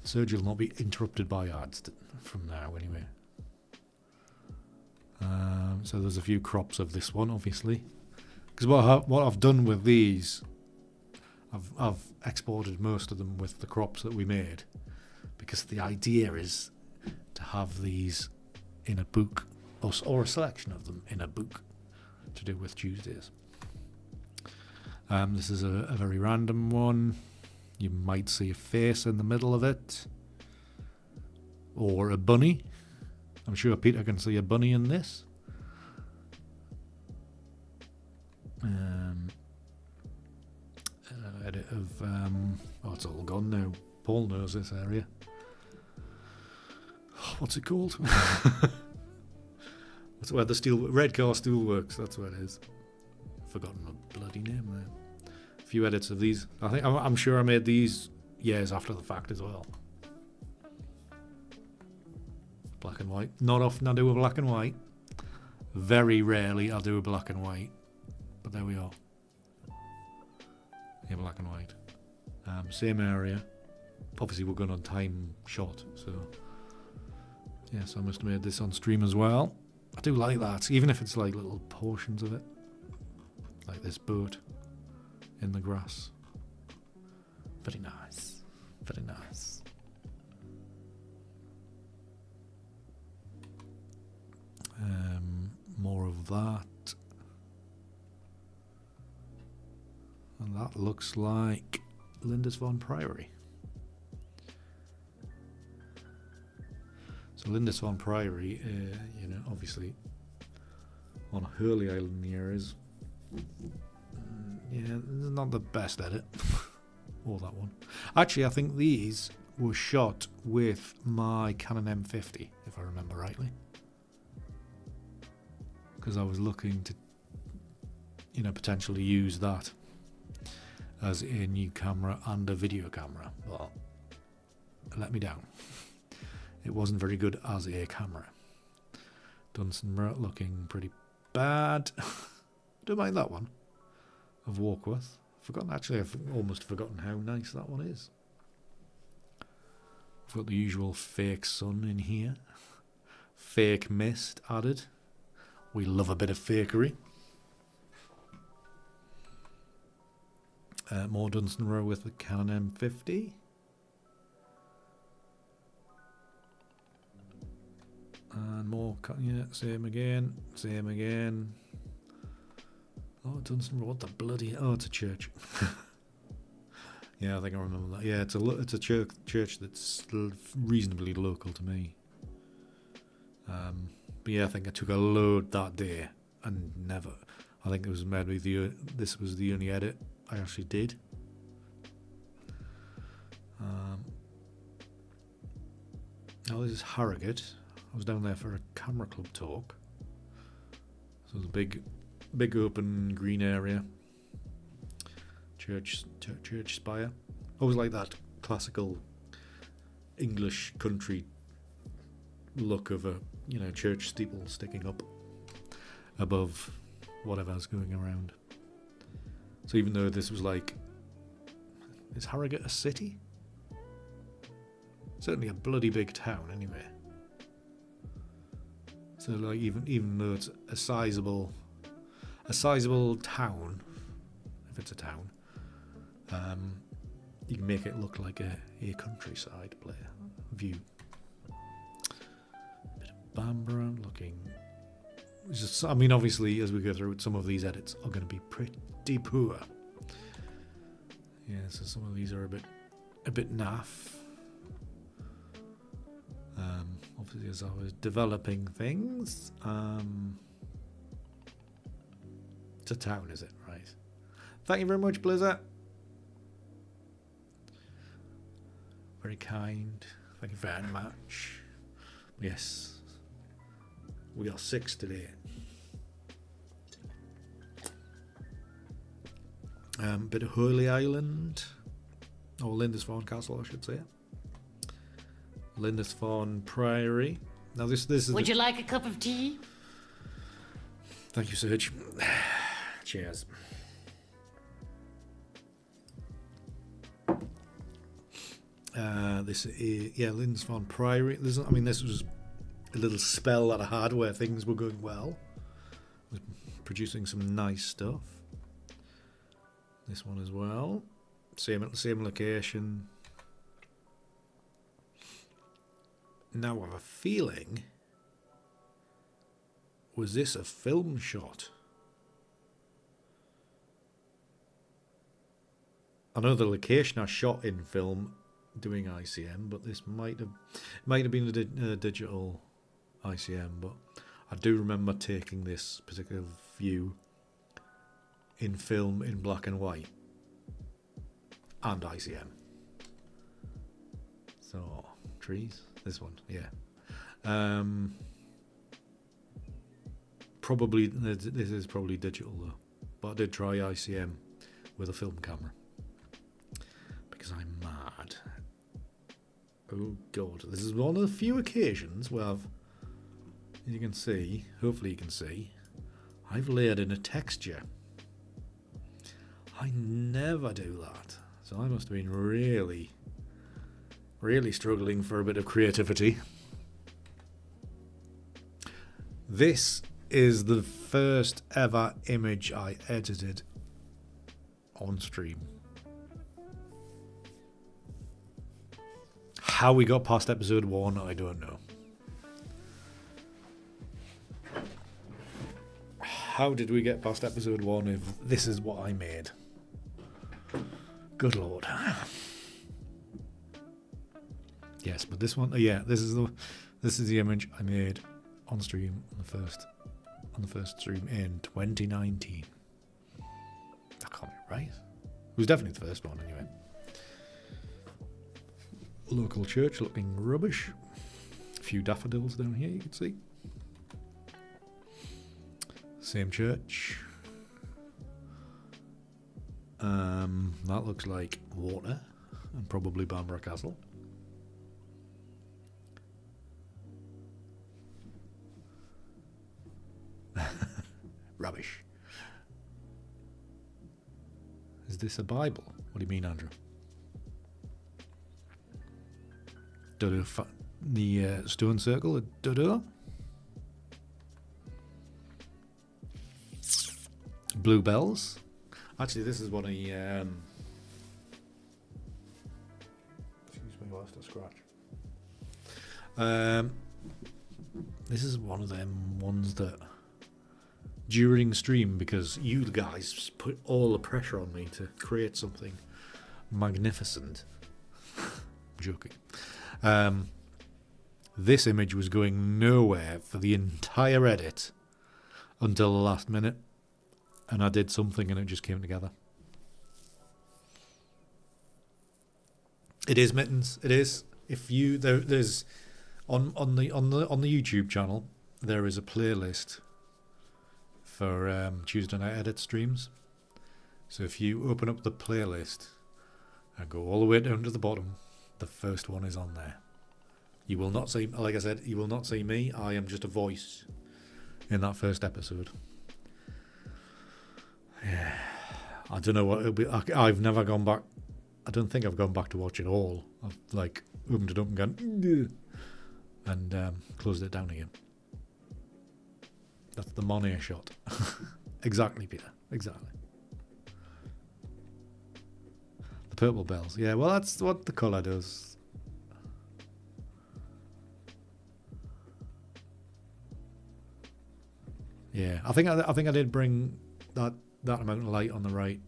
Serge will not be interrupted by ads from now anyway. So there's a few crops of this one, obviously, because what I've done with these, I've exported most of them with the crops that we made, because the idea is to have these in a book, or a selection of them in a book to do with Tuesdays. This is a very random one. You might see a face in the middle of it, or a bunny. I'm sure Peter can see a bunny in this. Edit of it's all gone now. Paul knows this area. What's it called? That's where the red car steel works. That's where it is. Forgotten the bloody name there. A few edits of these. I'm sure I made these years after the fact as well. Black and white. Not often I do a black and white. Very rarely I'll do a black and white. But there we are. Yeah, black and white. Same area. Obviously we're going on time shot, so yes, I must have made this on stream as well. I do like that, even if it's like little portions of it. Like this boat in the grass. Very nice. Very nice. More of that. And that looks like Lindisfarne Priory. So Lindisfarne Priory, obviously on Hurley Island here is, not the best edit. Or that one. Actually, I think these were shot with my Canon M50, if I remember rightly. Because I was looking to, potentially use that as a new camera and a video camera. Well, let me down. It wasn't very good as a camera. Dunsonborough looking pretty bad. I don't mind that one. Of Warkworth. Actually, I've almost forgotten how nice that one is. We've got the usual fake sun in here. Fake mist added. We love a bit of fakery. More Dunsonborough with the Canon M50. And more, yeah, same again. Oh, Dunsonborough, what the bloody... Oh, it's a church. Yeah, I think I remember that. Yeah, it's a church that's reasonably local to me. But yeah, I think I took a load that day and never... I think it was maybe this was the only edit I actually did. Now this is Harrogate. I was down there for a camera club talk. So there's a big open green area. Church spire. Always like that classical English country look of a church steeple sticking up above whatever's going around. So even though this was like, is Harrogate a city? Certainly a bloody big town anyway. So like even though it's a sizable town, if it's a town, you can make it look like a countryside view. Bit of Bamborough looking. I mean, obviously, as we go through it, some of these edits are going to be pretty poor. Yeah, so some of these are a bit naff. Obviously, as I was developing things, it's a town, is it? Right. Thank you very much, Blizzard. Very kind. Thank you very much. Yes. We are 6 today. Bit of Hurley Island. Or Lindisfarne Castle, I should say. Lindisfarne Priory. Now this is... Would you like a cup of tea? Thank you, Serge. Cheers. This is, Lindisfarne Priory. This was a little spell that I had where things were going well. I was producing some nice stuff. This one as well. Same location. Now I have a feeling, was this a film shot? I know the location I shot in film doing ICM, but this might have been a digital ICM, but I do remember taking this particular view in film in black and white and ICM. So, trees. This one, yeah. Probably this is probably digital though, but I did try ICM with a film camera because I'm mad. Oh god, this is one of the few occasions where you can see, hopefully you can see, I've layered in a texture. I never do that, so I must have been really struggling for a bit of creativity. This is the first ever image I edited on stream. How we got past episode 1, I don't know. How did we get past episode 1 if this is what I made? Good lord. Yes, but this one, this is the image I made on stream on the first stream in 2019. That can't be right. It was definitely the first one anyway. Local church looking rubbish. A few daffodils down here you can see. Same church. That looks like water and probably Bamborough Castle. Rubbish. Is this a Bible? What do you mean, Andrew? The stone circle at Dodo. Bluebells. Actually, this is one of the... excuse me whilst I scratch. This is one of them ones that during stream, because you guys put all the pressure on me to create something magnificent. I'm joking. This image was going nowhere for the entire edit until the last minute, and I did something and it just came together. It is Mittens. It is. If you there's on the YouTube channel, there is a playlist for Tuesday night edit streams. So if you open up the playlist and go all the way down to the bottom, the first one is on there. You will not see, like I said, you will not see me. I am just a voice in that first episode. Yeah, I don't know what it'll be. I've never gone back. I don't think I've gone back to watch it all. I've like opened it up and gone and closed it down again. That's the Monet shot. Exactly, Peter. Exactly. The purple bells. Yeah, well, that's what the colour does. Yeah, I think I did bring that amount of light on the right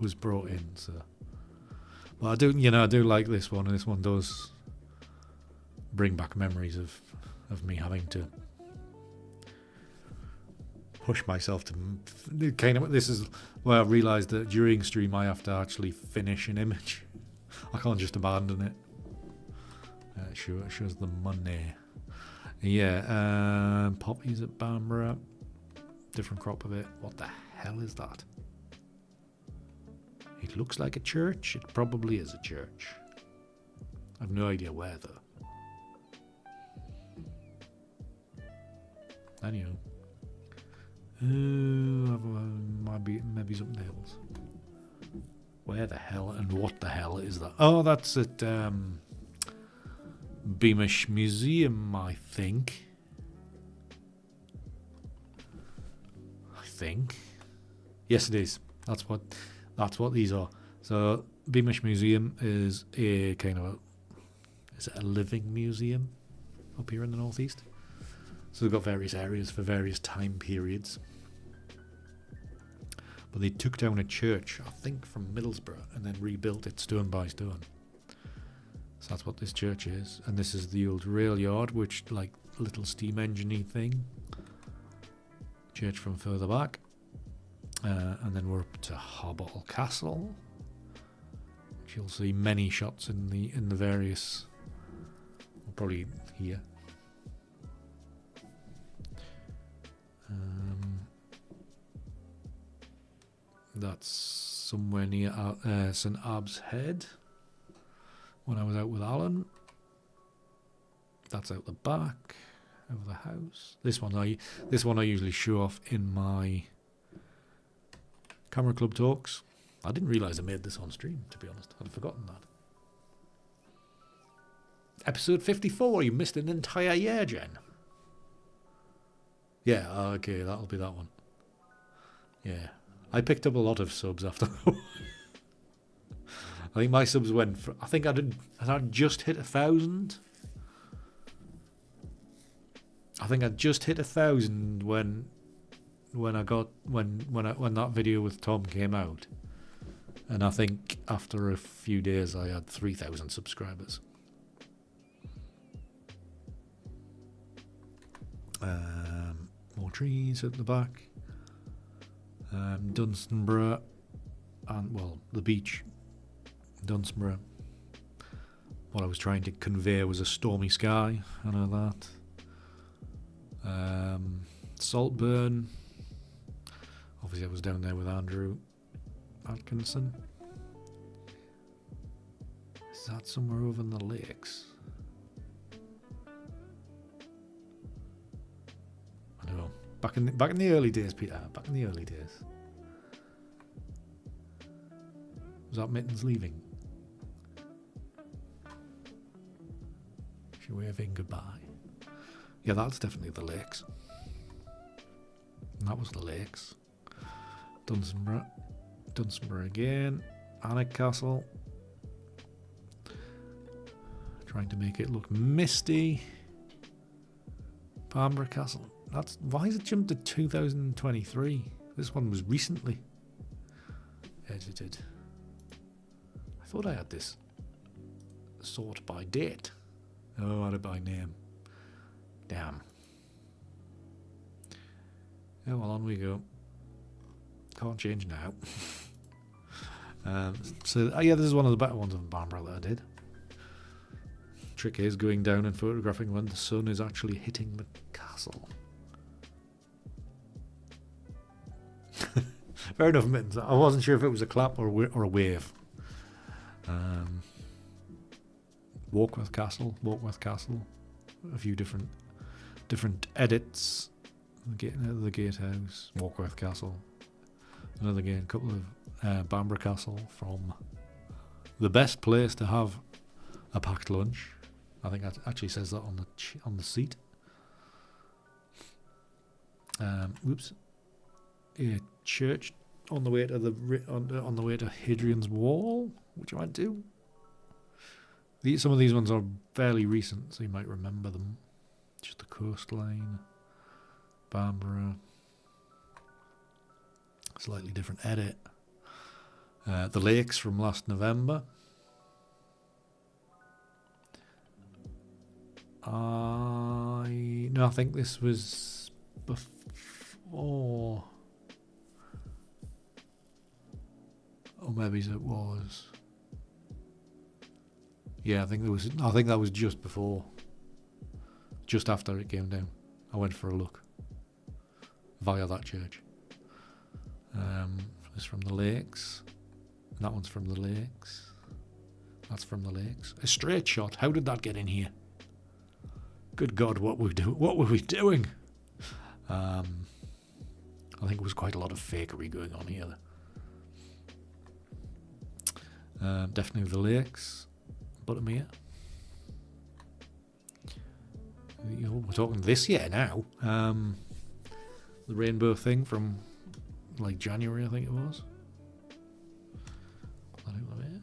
was brought in. So, well, I do like this one, and this one does bring back memories of me having to push myself to kind of. This is where I realised that during stream I have to actually finish an image. I can't just abandon it. It shows the money. Yeah, poppies at Bamborough. Different crop of it. What the hell is that? It looks like a church. It probably is a church. I've no idea where though. Anywho. Maybe something else. Where the hell and what the hell is that? Oh, that's at Beamish Museum, I think. Yes, it is. That's what these are. So Beamish Museum is a kind of is it a living museum up here in the northeast? So they've got various areas for various time periods. But they took down a church, I think from Middlesbrough, and then rebuilt it stone by stone. So that's what this church is. And this is the old rail yard, which like little steam engine-y thing. Church from further back. And then we're up to Harbottle Castle, which you'll see many shots in the various, probably here. That's somewhere near St Abb's Head. When I was out with Alan, that's out the back of the house. This one I usually show off in my Camera Club talks. I didn't realise I made this on stream, to be honest. I'd forgotten that. Episode 54, you missed an entire year, Jen. Yeah, okay, that'll be that one. Yeah. I picked up a lot of subs after that. I think my subs went for, I think I'd just hit 1,000. I think I'd just hit 1,000 when that video with Tom came out, and I think after a few days I had 3,000 subscribers. More trees at the back. Dunstanburgh, and well, the beach, Dunstanburgh. What I was trying to convey was a stormy sky. I know that. Saltburn. Obviously, I was down there with Andrew Atkinson. Is that somewhere over in the lakes? I don't know. Back in the early days, Peter. Back in the early days. Was that Mittens leaving? She waving goodbye. Yeah, that's definitely the lakes. And that was the lakes. Dunsonborough again. Nik Castle. Trying to make it look misty. Bamburgh Castle. Why has it jumped to 2023? This one was recently edited. I thought I had this sort by date. Oh, I had it by name. Damn. Oh, well, on we go. Can't change now. Yeah, this is one of the better ones of Bamburgh that I did. Trick is going down and photographing when the sun is actually hitting the castle. Fair enough, Mittens. I wasn't sure if it was a clap or a wave. Walkworth Castle. A few different edits. The gatehouse. Walkworth Castle. Another game. A couple of Bamburgh Castle from the best place to have a packed lunch. I think that actually says that on the seat. Whoops. A church on the way to on the way to Hadrian's Wall, which I might do. Some of these ones are fairly recent, so you might remember them. Just the coastline, Bamburgh, slightly different edit. The lakes from last November. I think this was before. Or maybe it was. Yeah, I think that was just before. Just after it came down. I went for a look. Via that church. This from the lakes. That one's from the lakes. That's from the lakes. A straight shot. How did that get in here? Good God, what were we doing? I think there was quite a lot of fakery going on here. Definitely the lakes. Buttermere. We're talking this year now. The rainbow thing from like January, I think it was. That out of here.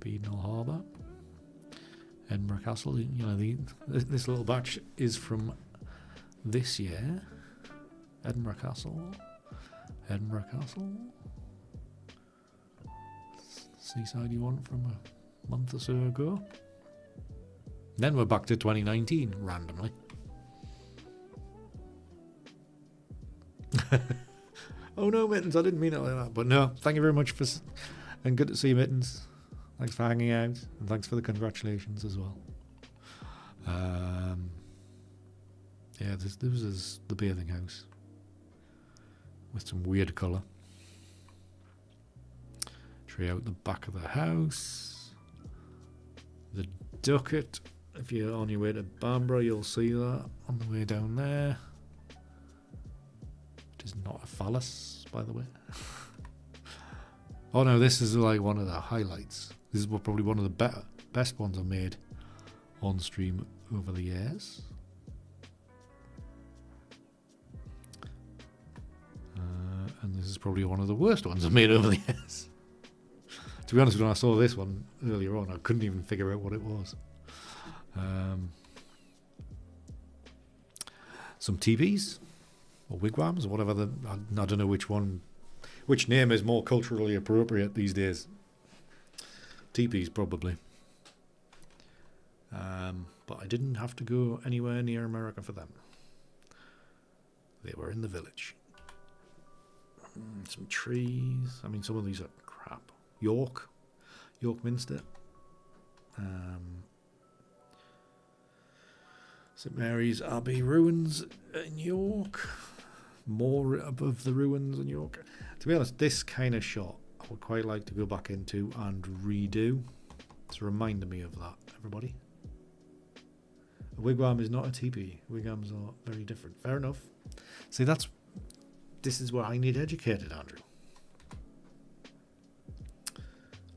Beadnell Harbour. Edinburgh Castle. This little batch is from this year. Edinburgh Castle. Seaside you want from a month or so ago. Then we're back to 2019 randomly. Oh no, Mittens, I didn't mean it like that. But no, thank you very much and good to see you, Mittens. Thanks for hanging out and thanks for the congratulations as well. Yeah, this is the bathing house with some weird colour. Tree out the back of the house. The ducket. If you're on your way to Bamburgh, you'll see that on the way down there. It is not a phallus, by the way. Oh no, this is like one of the highlights. This is probably one of the best ones I've made on stream over the years. And this is probably one of the worst ones I've made over the years. To be honest, when I saw this one earlier on, I couldn't even figure out what it was. Some teepees or wigwams or whatever. I don't know which name is more culturally appropriate these days. Teepees probably. But I didn't have to go anywhere near America for them. They were in the village. Some trees. I mean, some of these are crap. York Minster. St Mary's Abbey ruins in York. More above the ruins in York. To be honest, this kind of shot I would quite like to go back into and redo. To remind me of that, everybody. wigwam is not a teepee. Wigwams are very different. Fair enough. See, this is where I need educated, Andrew.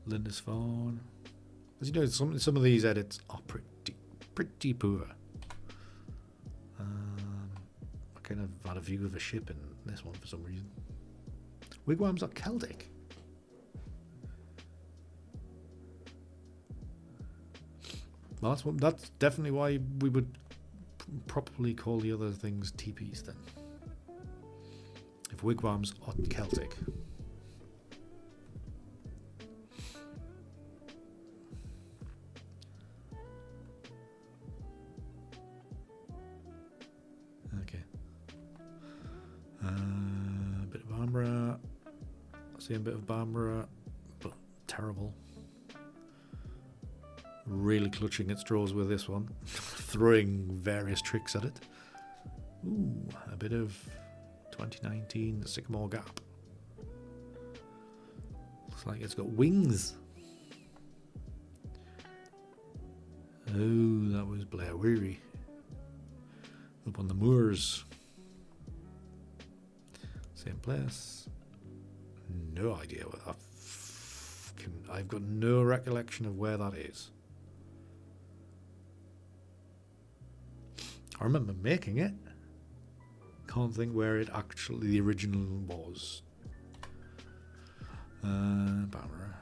Lindisfarne. As you know, some of these edits are pretty poor. I kind of had a view of a ship in this one for some reason. Wigwams are Celtic. Well, that's definitely why we would properly call the other things teepees then. If wigwams are Celtic. Okay. A bit of Bambara. See a bit of Bambara, but terrible. Really clutching at straws with this one. Throwing various tricks at it. Ooh, a bit of 2019 Sycamore Gap. Looks like it's got wings. Oh, that was Blair Weary. Up on the moors. Same place. No idea what that I've got no recollection of where that is. I remember making it. Can't think where it actually the original was. Bambara.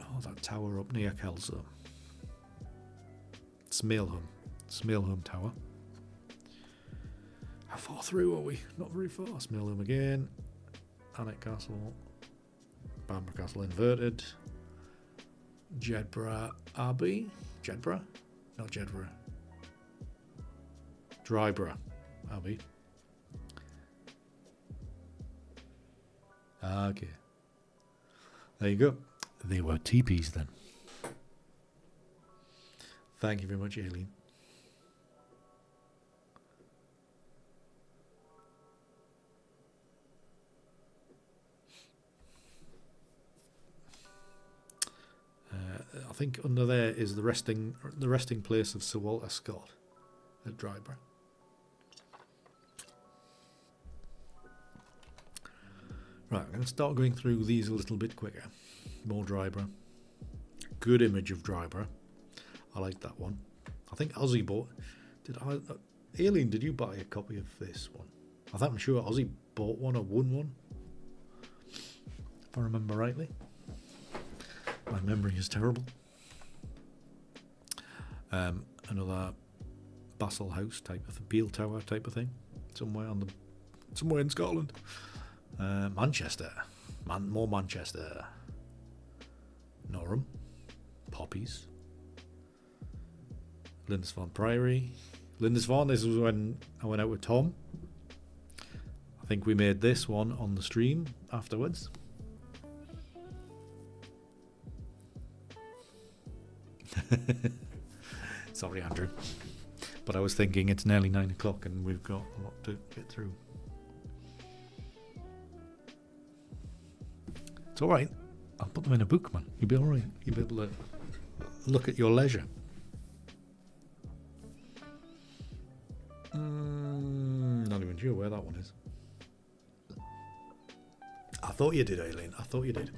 Oh, that tower up near Kelso. Smailholm Tower. How far through are we? Not very far. Smailholm again. Alnwick Castle. Bambara Castle inverted. Jedburgh Abbey. Jedburgh? Not Jedburgh. Dryborough Abbey. Okay. There you go. They were teepees then. Thank you very much, Aileen. I think under there is the resting place of Sir Walter Scott at Dryborough. Right, I'm going to start going through these a little bit quicker. More Dryborough. Good image of Dryborough. I like that one. I think Ozzy bought... Aileen, did you buy a copy of this one? I'm sure Ozzy bought one or won one. If I remember rightly. My memory is terrible. Another Basel House type of Beale Tower type of thing. Somewhere in Scotland. Manchester. More Manchester. Norham. Poppies. Lindisfarne Priory. Lindisfarne, this was when I went out with Tom. I think we made this one on the stream afterwards. Sorry, Andrew. But I was thinking it's nearly 9 o'clock and we've got a lot to get through. It's alright. I'll put them in a book, man. You'll be alright. You'll be able to look at your leisure. Not even sure where that one is. I thought you did, Aileen. I thought you did.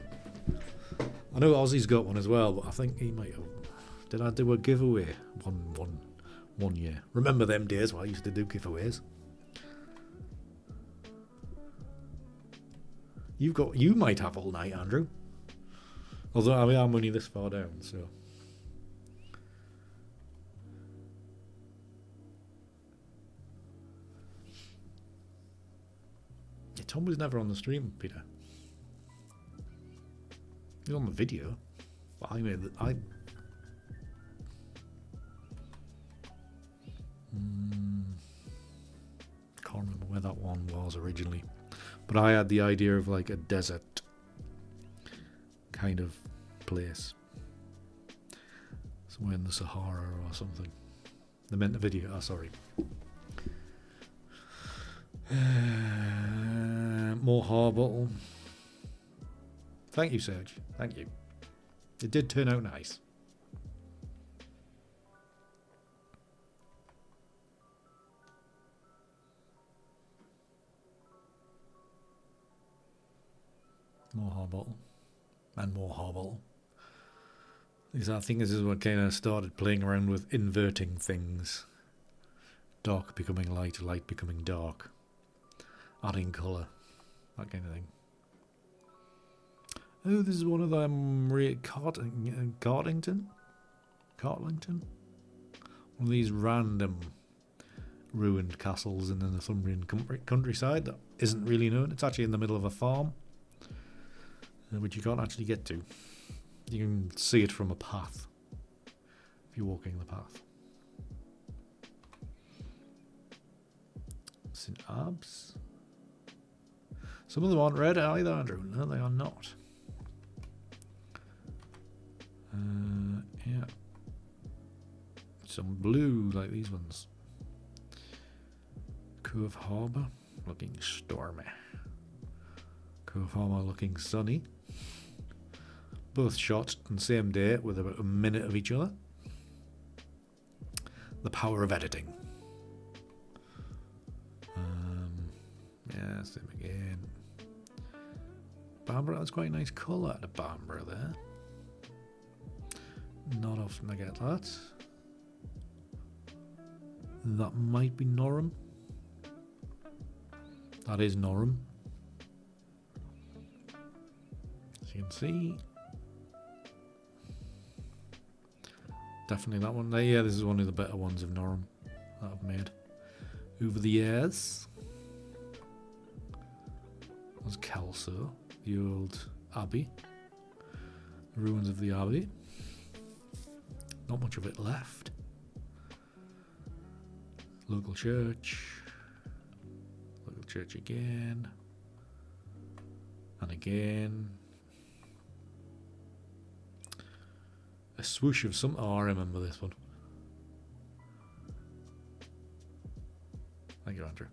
I know Ozzy's got one as well, but I think he might have... Did I do a giveaway one year? Remember them days where I used to do giveaways? You might have all night, Andrew. Although I am only this far down, so... Yeah, Tom was never on the stream, Peter. He was on the video. But can't remember where that one was originally. But I had the idea of like a desert kind of place. Somewhere in the Sahara or something. They meant the video. Oh, sorry. More Harbottle. Thank you, Serge. Thank you. It did turn out nice. More Harbottle. And more Harbottle. I think this is what kind of started playing around with inverting things. Dark becoming light, light becoming dark. Adding colour. That kind of thing. Oh, this is one of them Cartington? One of these random ruined castles in the Northumbrian countryside that isn't really known. It's actually in the middle of a farm, which you can't actually get to. You can see it from a path if you're walking the path. St. Abbs. Some of them aren't red either, Andrew. No, they are not. Yeah. Some blue, like these ones. Cove Harbour, looking stormy. Cove Harbour looking sunny. Both shot on the same day with about a minute of each other. The power of editing. Yeah, same again. Bambara, that's quite a nice colour out of Bambara there. Not often I get that. That might be Norham. That is Norham. As you can see. Definitely that one. Yeah, this is one of the better ones of Norham that I've made over the years. There's Kelso, the old abbey. The ruins of the abbey. Not much of it left. Local church. Local church again. And again. A swoosh of some... Oh, I remember this one. Thank you, Andrew.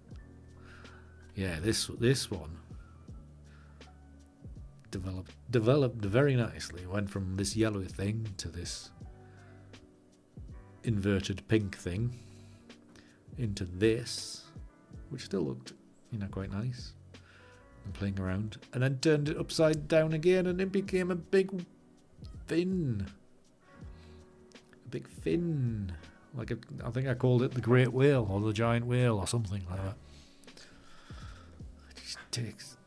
Yeah, this one developed very nicely. Went from this yellow thing to this inverted pink thing into this, which still looked, quite nice. And playing around, and then turned it upside down again, and it became a big fin. A big fin, like I think I called it the Great Whale or the Giant Whale or something like that. It just takes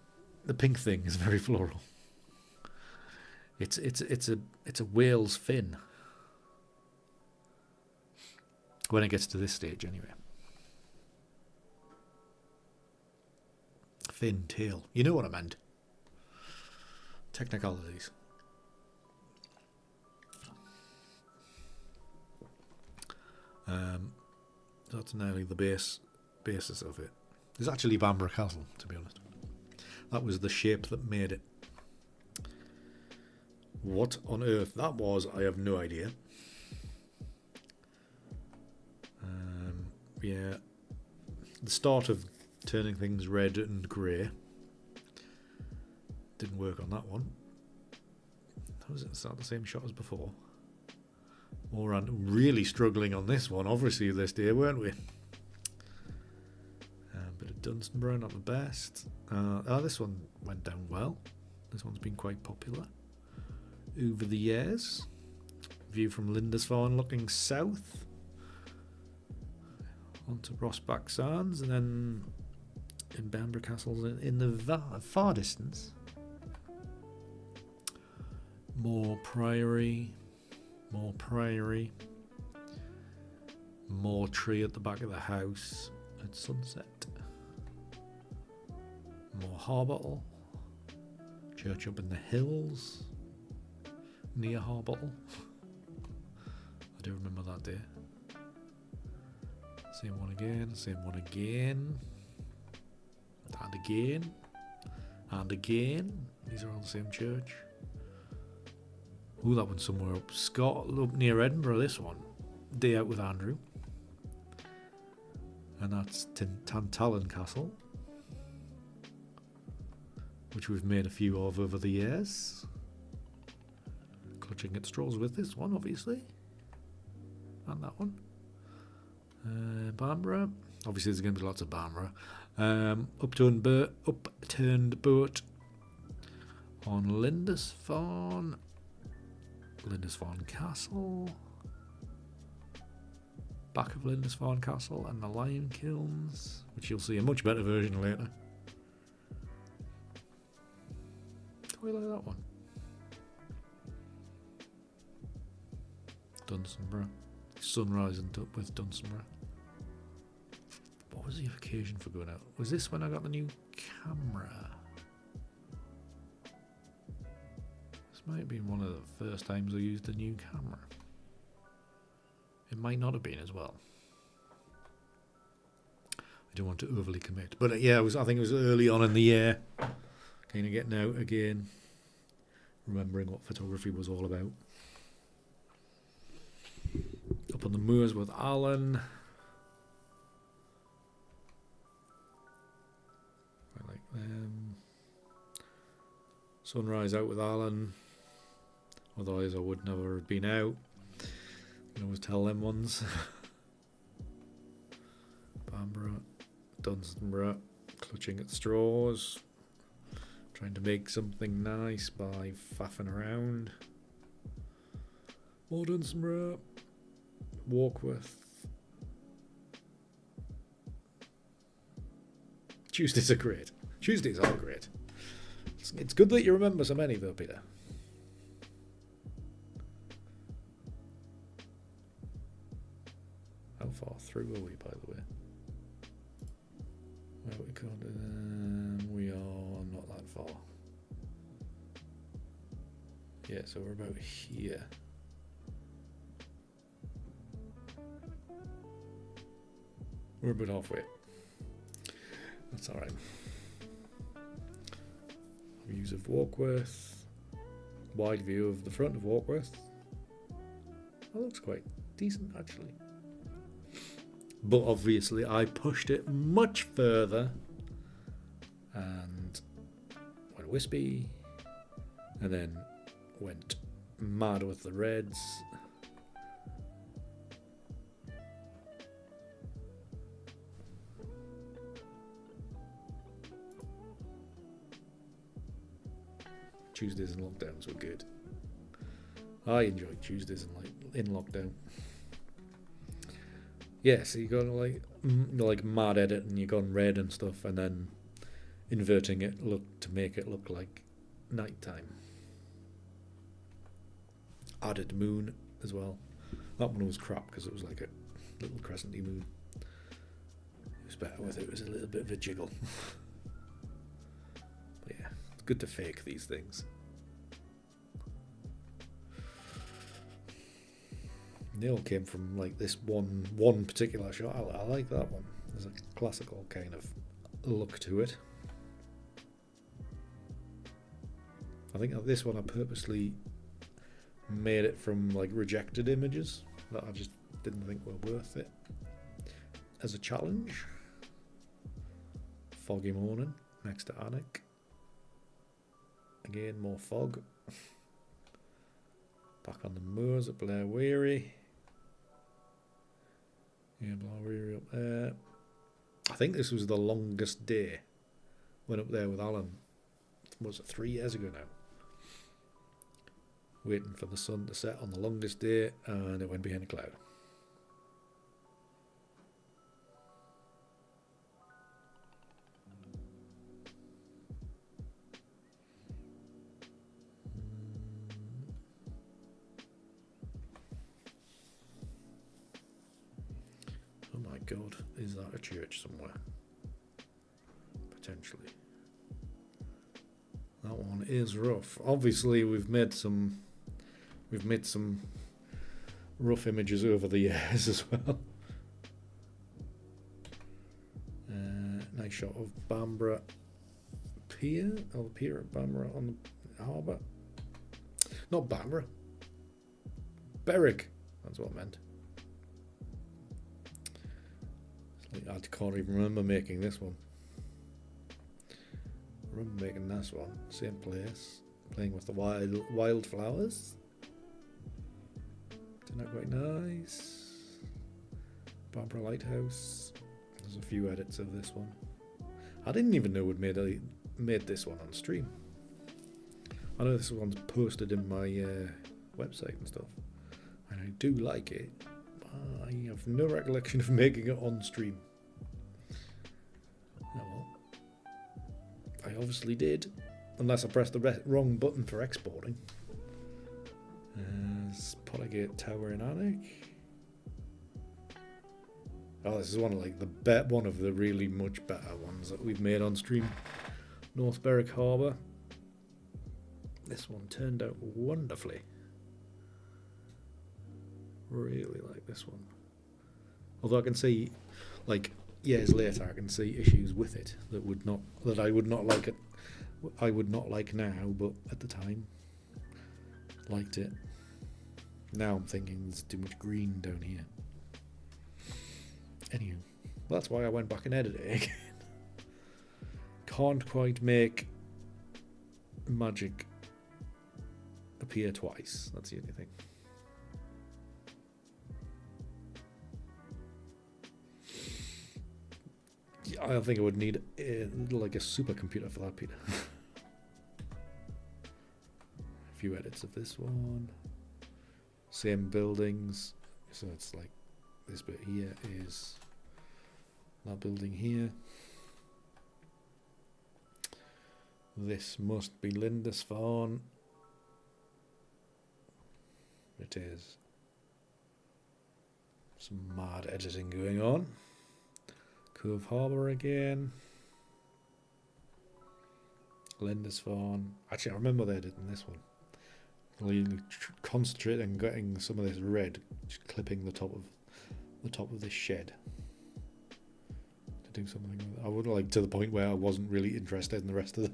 the pink thing is very floral. It's a whale's fin. When it gets to this stage, anyway. Fin tail. You know what I meant. Technicalities. That's nearly the basis of it. It's actually Bambara Castle, to be honest. That was the shape that made it. What on earth that was, I have no idea. Yeah, the start of turning things red and grey didn't work on that one. Was it the same shot as before? More on really struggling on this one, obviously this day, weren't we? Bit of Dunstan not the best. This one went down well. This one's been quite popular over the years. View from Lindisfarne looking south onto Rossbach Sands, and then in Bambara Castle in the far distance. More priory, more tree at the back of the house at sunset. More Harbottle, church up in the hills near Harbottle. I do remember that day. Same one again, and again, and again. These are all the same church. Ooh, that one's somewhere up Scotland, up near Edinburgh, this one. Day out with Andrew. And that's Tantallon Castle, which we've made a few of over the years. Clutching at straws with this one, obviously. And that one. Bambara. Obviously there's going to be lots of Bambara. Upturned boat on Lindisfarne Castle, back of Lindisfarne Castle, and the lime kilns, which you'll see a much better version later. Oh, I like that one. Dunstanburgh. Sunrise and with Dunstanburgh. What was the occasion for going out? Was this when I got the new camera? This might have been one of the first times I used a new camera. It might not have been as well. I don't want to overly commit, but yeah, I think it was early on in the year. Kind of getting out again, remembering what photography was all about. Up on the moors with Alan. I like them. Sunrise out with Alan. Otherwise I would never have been out. You can always tell them ones. Bamborough, Dunstanburgh, clutching at straws. Trying to make something nice by faffing around. More Dunstanburgh. Warkworth. Tuesdays are great. Tuesdays are great. It's good that you remember so many though, Peter. How far through are we, by the way? Well, we can't. We are not that far. Yeah, so we're about here. We're about halfway. That's alright. Views of Warkworth. Wide view of the front of Warkworth. That looks quite decent, actually. But obviously I pushed it much further and went wispy and then went mad with the reds. Tuesdays and lockdowns were good. I enjoyed Tuesdays in lockdown. Yeah, so you go like mad edit and you gone red and stuff, and then inverting it to make it look like nighttime. Added moon as well. That one was crap because it was like a little crescenty moon. It was better with it. It was a little bit of a jiggle. But yeah, it's good to fake these things. They all came from like this one particular shot. I like that one. There's a classical kind of look to it. I think this one I purposely made it from like rejected images that I just didn't think were worth it as a challenge. Foggy morning next to Nik. Again, more fog. Back on the moors at Blair Weary. Yeah, Blair Weary up there. I think this was the longest day. Went up there with Alan. Was it 3 years ago now? Waiting for the sun to set on the longest day, and it went behind a cloud. Oh my god, is that a church somewhere? Potentially. That one is rough. Obviously we've made some rough images over the years as well. Nice shot of Bamborough Pier, or the pier at Bamborough on the harbour. Not Bamborough. Berwick. That's what I meant. I can't even remember making this one. I remember making this one. Same place. Playing with the wildflowers. Turned out quite nice. Barbara Lighthouse. There's a few edits of this one. I didn't even know we'd made this one on stream. I know this one's posted in my website and stuff, and I do like it, but I have no recollection of making it on stream. Oh well. I obviously did, unless I pressed the wrong button for exporting. Polygate Tower in Attic. Oh, this is one of one of the really much better ones that we've made on stream. North Berwick Harbour. This one turned out wonderfully. Really like this one. Although I can see, like years later, I can see issues with it that I would not like it. I would not like now, but at the time, liked it. Now I'm thinking there's too much green down here. Anywho, that's why I went back and edited it again. Can't quite make magic appear twice. That's the only thing. Yeah, I think I would need like a supercomputer for that, Peter. A few edits of this one. Same buildings. So it's like this bit here is that building here. This must be Lindisfarne. It is. Some mad editing going on. Cove Harbour again. Lindisfarne. Actually, I remember they did in this one. Really concentrate on getting some of this red, just clipping the top of this shed. To do something with it. I would like to the point where I wasn't really interested in the rest of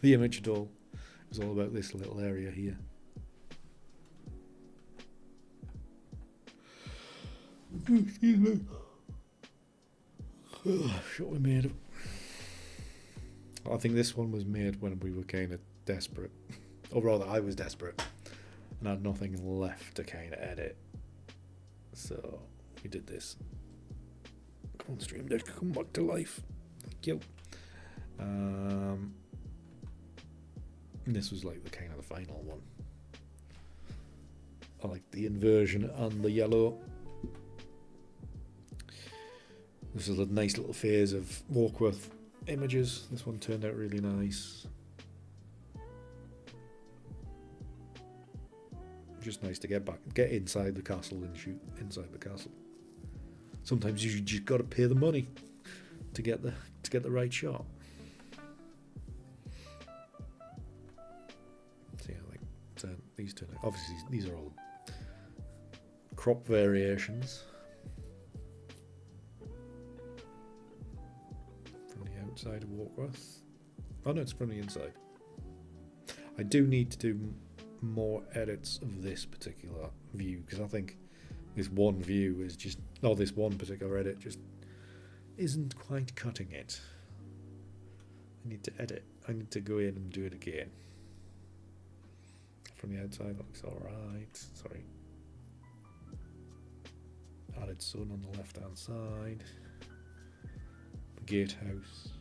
the image at all. It was all about this little area here. Excuse me. What we made. I think this one was made when we were kind of desperate, or rather, I was desperate and had nothing left to kind of edit. So we did this. Come on, Stream Deck, come back to life. Thank you. This was like the kind of the final one. I like the inversion and the yellow. This is a nice little phase of Warkworth images. This one turned out really nice. Just nice to get inside the castle and shoot inside the castle. Sometimes you just got to pay the money to get the right shot. So yeah, like these turn out. Obviously, these are all crop variations. Outside of Warkworth. Oh no, it's from the inside. I do need to do more edits of this particular view because I think this one view is just, this one particular edit just isn't quite cutting it. I need to edit. I need to go in and do it again. From the outside looks alright. Sorry. Added sun on the left hand side. Gatehouse.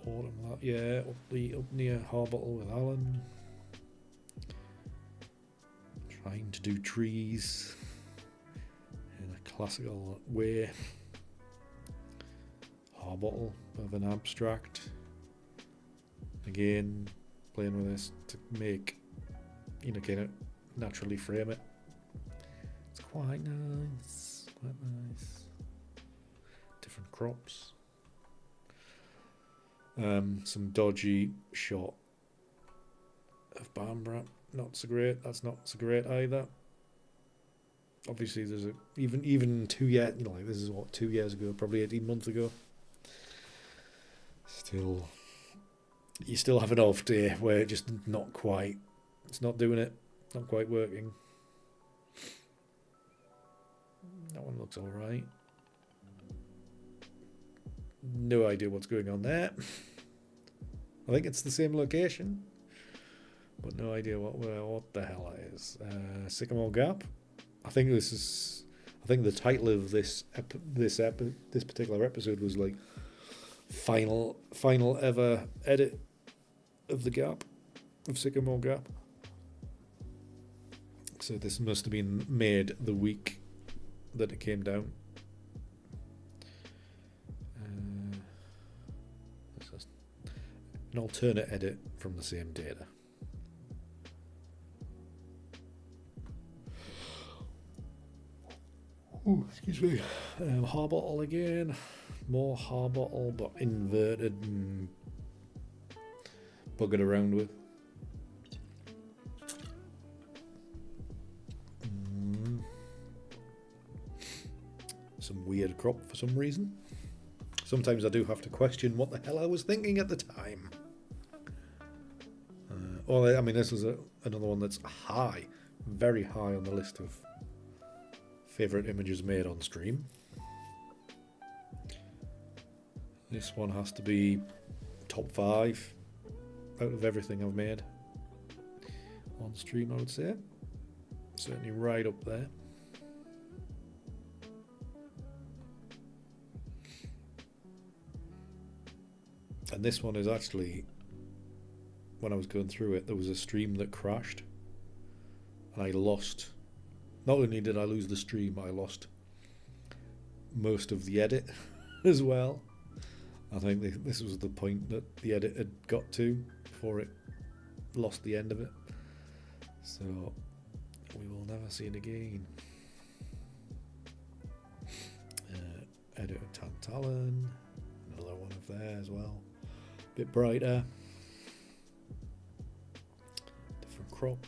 Autumn, yeah, up near Harbottle with Alan. Trying to do trees in a classical way. Harbottle, bit of an abstract. Again, playing with this to make, kind of naturally frame it. It's quite nice, quite nice. Different crops. Some dodgy shot of Bambra. Not so great. That's not so great either. Obviously, there's even 2 years. This is what 2 years ago, probably 18 months ago. You still have an off day where it just not quite. It's not doing it. Not quite working. That one looks all right. No idea what's going on there. I think it's the same location, but no idea what the hell it is. Sycamore Gap. I think the title of this particular episode was like final ever edit of the gap, of Sycamore Gap. So this must have been made the week that it came down. This is an alternate edit from the same data. Ooh, excuse me. Harbottle again. More Harbottle, but inverted and buggered around with. Some weird crop for some reason. Sometimes I do have to question what the hell I was thinking at the time. I mean, this is another one that's high, very high on the list of favourite images made on stream. This one has to be top 5 out of everything I've made on stream, I would say. Certainly right up there. And this one is actually, when I was going through it, there was a stream that crashed. And I lost, not only did I lose the stream, I lost most of the edit as well. I think this was the point that the edit had got to before it lost the end of it. So we will never see it again. Edit of Tantalon, another one of there as well. Bit brighter, different crop.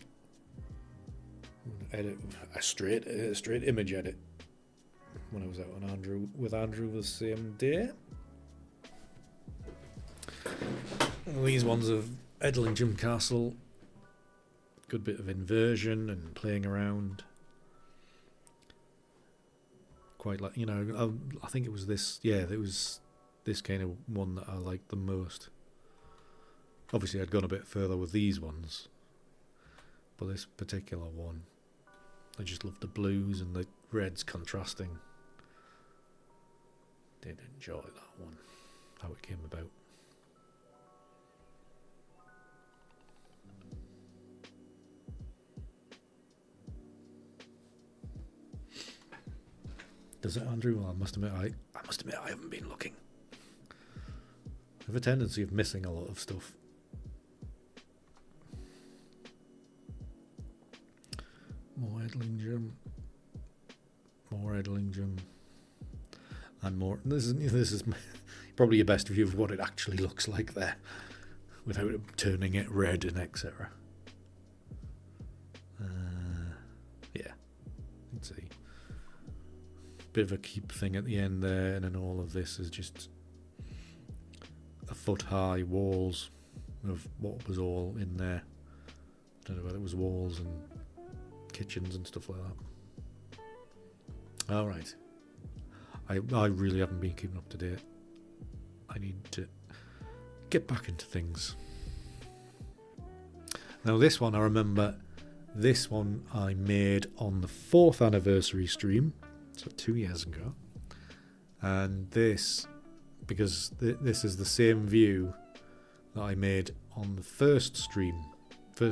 Edit a straight image edit when I was out on Andrew the same day. And these ones of Edlingham Castle, good bit of inversion and playing around. Quite like, you know, I think it was this. Yeah, it was this kind of one that I liked the most. Obviously, I'd gone a bit further with these ones, but this particular one, I just loved the blues and the reds contrasting. Did enjoy that one, how it came about. Does it, Andrew? Well, I must admit I haven't been looking. I have a tendency of missing a lot of stuff. More Edlingham, and more. This is probably your best view of what it actually looks like there, without it turning it red and etc. Yeah, let's see. Bit of a keep thing at the end there, and then all of this is just a foot high walls of what was all in there. I don't know whether it was walls and kitchens and stuff like that. Alright. I really haven't been keeping up to date. I need to get back into things. Now this one, I remember, this one I made on the 4th anniversary stream, so 2 years ago. And this, because this is the same view that I made on the first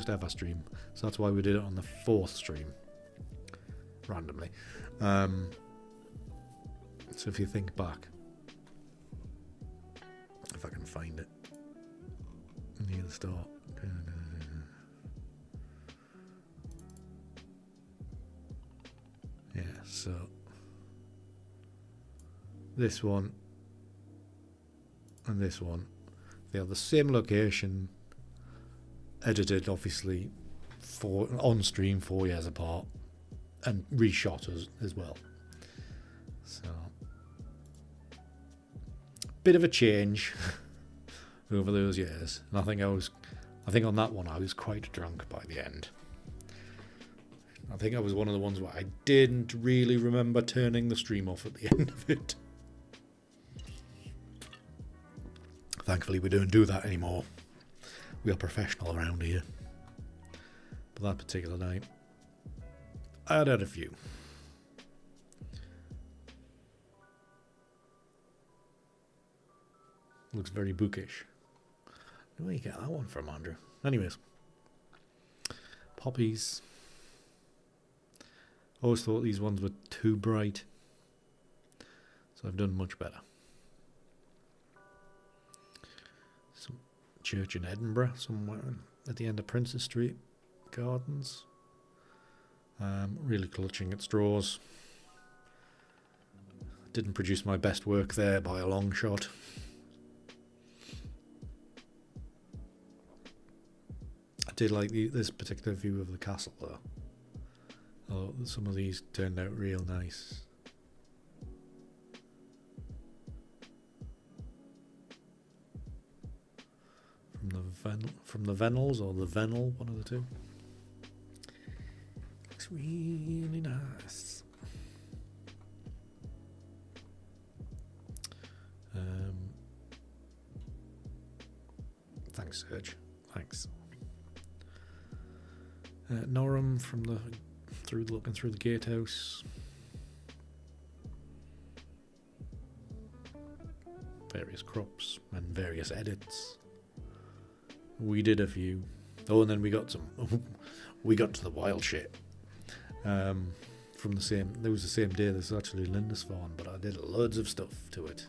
ever stream, so that's why we did it on the 4th stream randomly. So if you think back, if I can find it near the start, yeah, so this one and this one, they are the same location, edited obviously on stream 4 years apart, and reshot as well. So bit of a change over those years, and I think on that one I was quite drunk by the end. I think I was one of the ones where I didn't really remember turning the stream off at the end of it. Thankfully we don't do that anymore. We are professional around here. But that particular night, I had a few. Looks very bookish. Where you get that one from, Andrew? Anyways, poppies. Always thought these ones were too bright, so I've done much better. Some church in Edinburgh, somewhere at the end of Princess Street Gardens. Really clutching at straws. Didn't produce my best work there by a long shot. I did like this particular view of the castle though. Oh, some of these turned out real nice. From the Venels or the Venel, one of the two. Looks really nice. Thanks, Serge. Thanks. Norham from looking through the gatehouse. Various crops and various edits. We did a few. Oh, and then we got some. We got to the wild shit. From the same. There was the same day. There's actually Lindisfarne, but I did loads of stuff to it.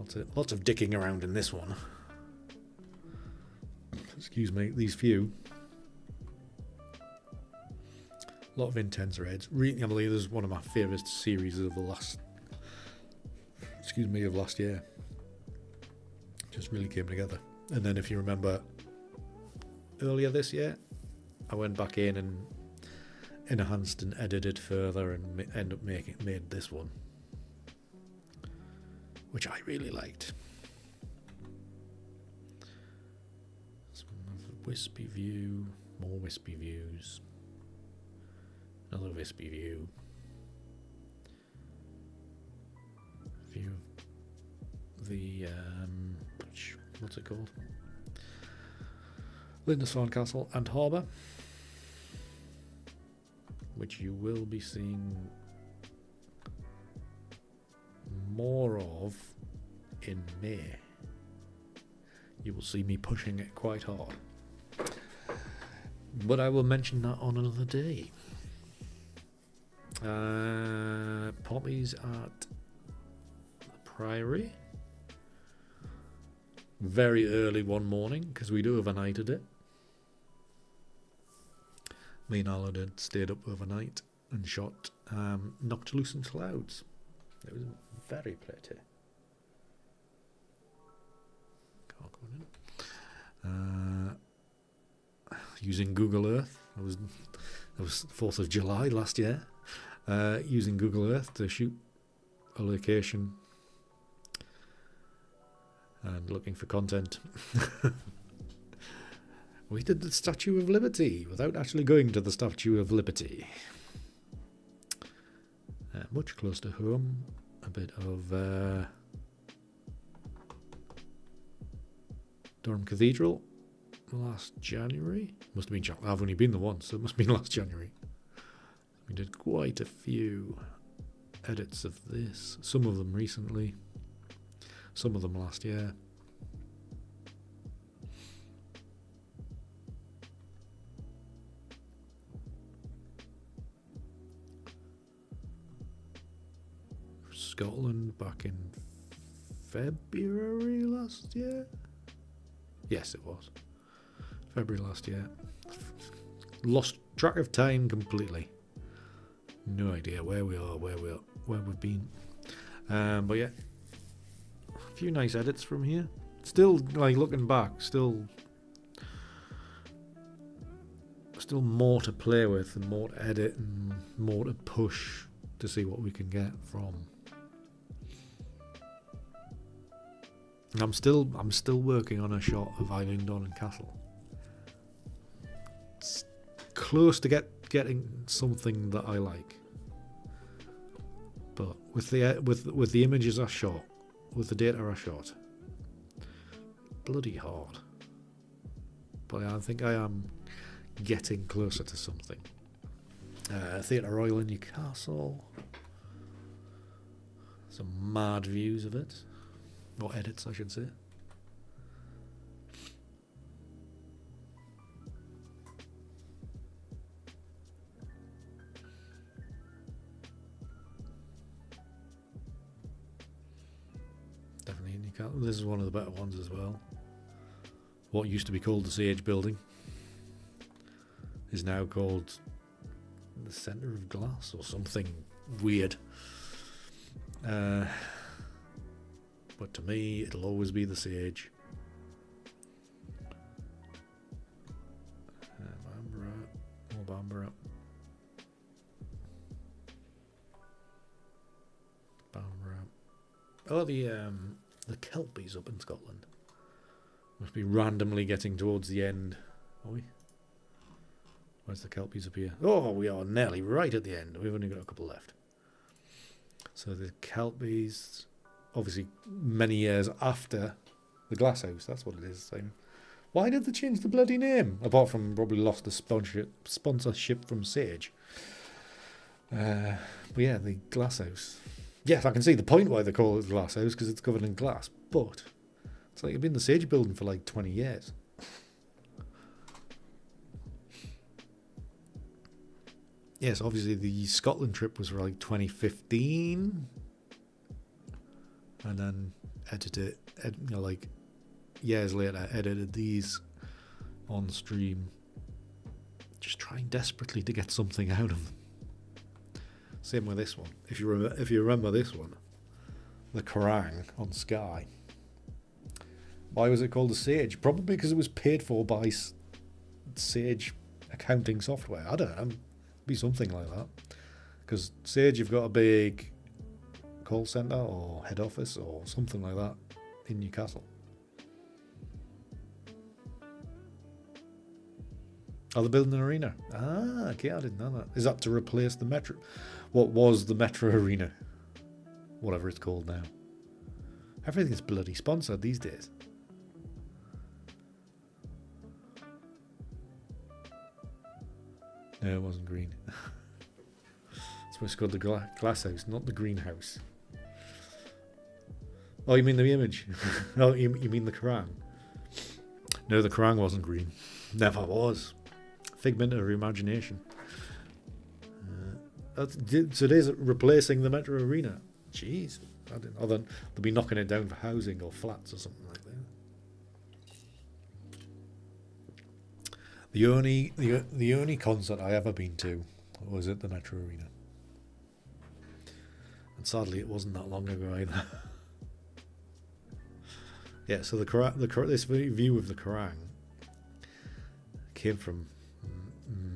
So lots of dicking around in this one. Excuse me. These few. A lot of intense reds. Really, I believe this is one of my favourite series of the last. Excuse me, of last year. Just really came together. And then, if you remember, earlier this year, I went back in and enhanced and edited further, and end up made this one, which I really liked. Some wispy view, more wispy views, another wispy view. View of the what's it called? Lindisfarne Castle and Harbour, which you will be seeing more of in May. You will see me pushing it quite hard. But I will mention that on another day. Poppies at the Priory. Very early one morning, because we'd overnighted it. Me and Alan had stayed up overnight and shot Noctilucent Clouds. It was very pretty. Can't go in. Using Google Earth. That was 4th of July last year. Using Google Earth to shoot a location and looking for content. We did the Statue of Liberty without actually going to the Statue of Liberty. Much close to home. A bit of Durham Cathedral last January. Must have been. I've only been there once, so it must have been last January. We did quite a few edits of this. Some of them recently. Some of them last year. Scotland back in February last year? Yes, it was. February last year. Lost track of time completely. No idea where we are, where we've been. But yeah, a few nice edits from here. Still, like, looking back, still more to play with and more to edit and more to push to see what we can get from. I'm still working on a shot of Eilingdon and Castle. It's close to getting something that I like, but with the images I shot, with the data I shot, bloody hard. But I think I am getting closer to something. Theatre Royal in Newcastle. Some mad views of it. Or edits, I should say. You can't, this is one of the better ones as well. What used to be called the Sage Building is now called the Centre of Glass or something weird. But to me, it'll always be the Sage. More Bambara. Oh, the Kelpies up in Scotland. Must be randomly getting towards the end. Are we? Where's the Kelpies up here? Oh, we are nearly right at the end. We've only got a couple left. So the Kelpies, obviously many years after the Glasshouse. That's what it is. Same. Why did they change the bloody name? Apart from probably lost the sponsorship from Sage. But yeah, the Glasshouse. Yes, I can see the point why they call it the Glasshouse, because it's covered in glass. But it's like it's been the Sage building for like 20 years. Yes, obviously the Scotland trip was for like 2015. And then like years later, edited these on stream. Just trying desperately to get something out of them. Same with this one. If you remember this one, the Kerrang on Sky. Why was it called the Sage? Probably because it was paid for by Sage accounting software. I don't know. Be something like that. Because Sage, you've got a big call centre or head office or something like that in Newcastle. Oh, they're building an arena. Ah, okay, I didn't know that. Is that to replace the Metro? What was the Metro Arena? Whatever it's called now. Everything's bloody sponsored these days. No, it wasn't green. It's what's called the glass house, not the greenhouse. Oh, you mean the image? No, you mean the Kerrang? No, the Kerrang wasn't green. Never was. Figment of imagination. So it is replacing the Metro Arena. Jeez. I didn't know. They'll be knocking it down for housing or flats or something like that. The only concert I ever been to was at the Metro Arena. And sadly it wasn't that long ago either. Yeah, so this view of the Kerrang came from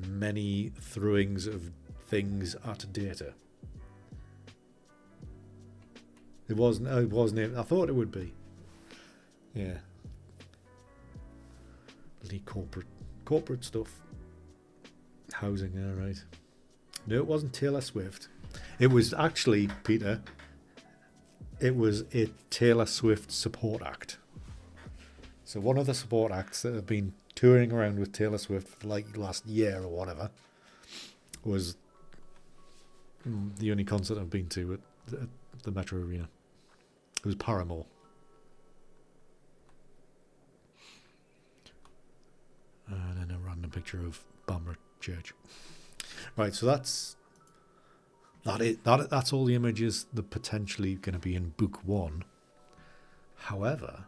many throwings of things at data. It wasn't. I thought it would be. Yeah. Bloody corporate stuff. Housing, all right. No, it wasn't Taylor Swift. It was actually, Peter, it was a Taylor Swift support act. So one of the support acts that have been touring around with Taylor Swift for like last year or whatever was the only concert I've been to at the Metro Arena. It was Paramore. And then a random picture of Bamborough Church. Right, so that's all the images that potentially going to be in book 1. However,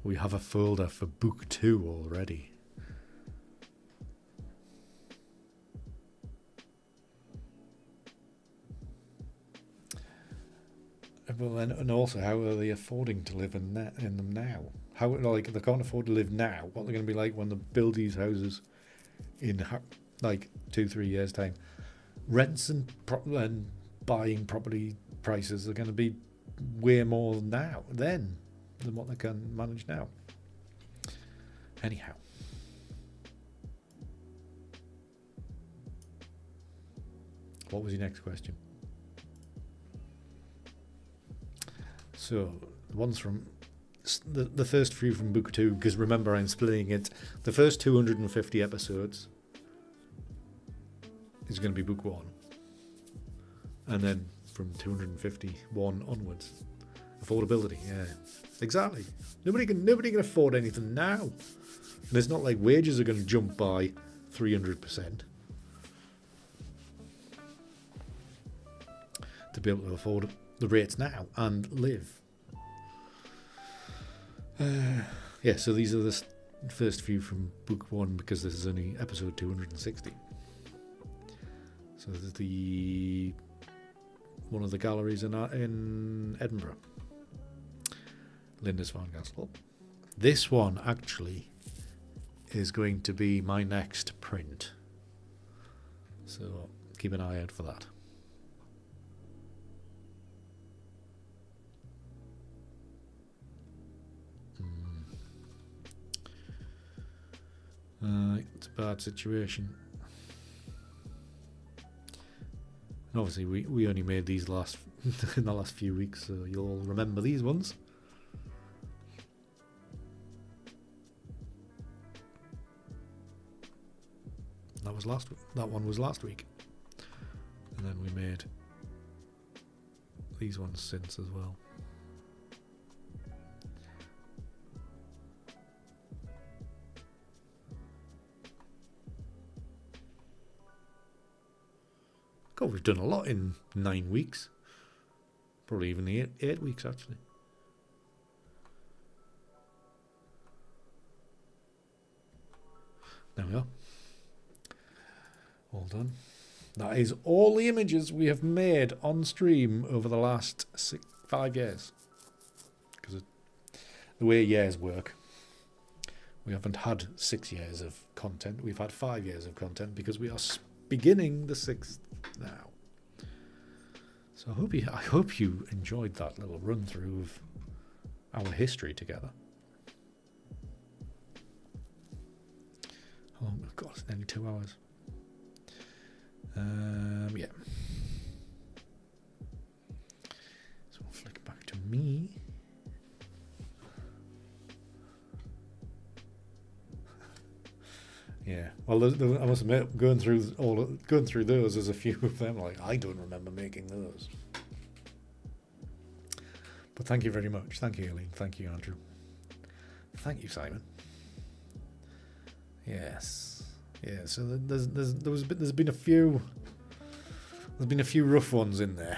we have a folder for book 2 already. Well, and also, how are they affording to live in them now? How, like, they can't afford to live now. What are they going to be like when they build these houses in like 2-3 years' time? Rents and buying property prices are going to be way more now than what they can manage now. Anyhow. What was your next question? So, the ones from the first few from book 2, because remember I'm splitting it. The first 250 episodes is going to be book 1, and then from 251 onwards, affordability. Yeah, exactly. Nobody can afford anything now. And it's not like wages are going to jump by 300% to be able to afford the rates now and live. Yeah, so these are the first few from book 1 because this is only episode 260. So this is one of the galleries in Edinburgh, Lindisfarne Castle. This one actually is going to be my next print, so keep an eye out for that. It's a bad situation. And obviously we only made these in the last few weeks, so you'll all remember these ones. That one was last week. And then we made these ones since as well. God, we've done a lot in 9 weeks. Probably even 8 weeks, actually. There we are. All done. That is all the images we have made on stream over the last 5 years. Because the way years work, we haven't had 6 years of content. We've had 5 years of content because we are beginning the 6th now. So I hope you enjoyed that little run through of our history together. Oh God, it's nearly 2 hours. Yeah. So we'll flick back to me. Yeah. Well, I must admit, going through those, there's a few of them like I don't remember making those. But thank you very much. Thank you, Eileen. Thank you, Andrew. Thank you, Simon. Yes. Yeah. So there's been a few rough ones in there.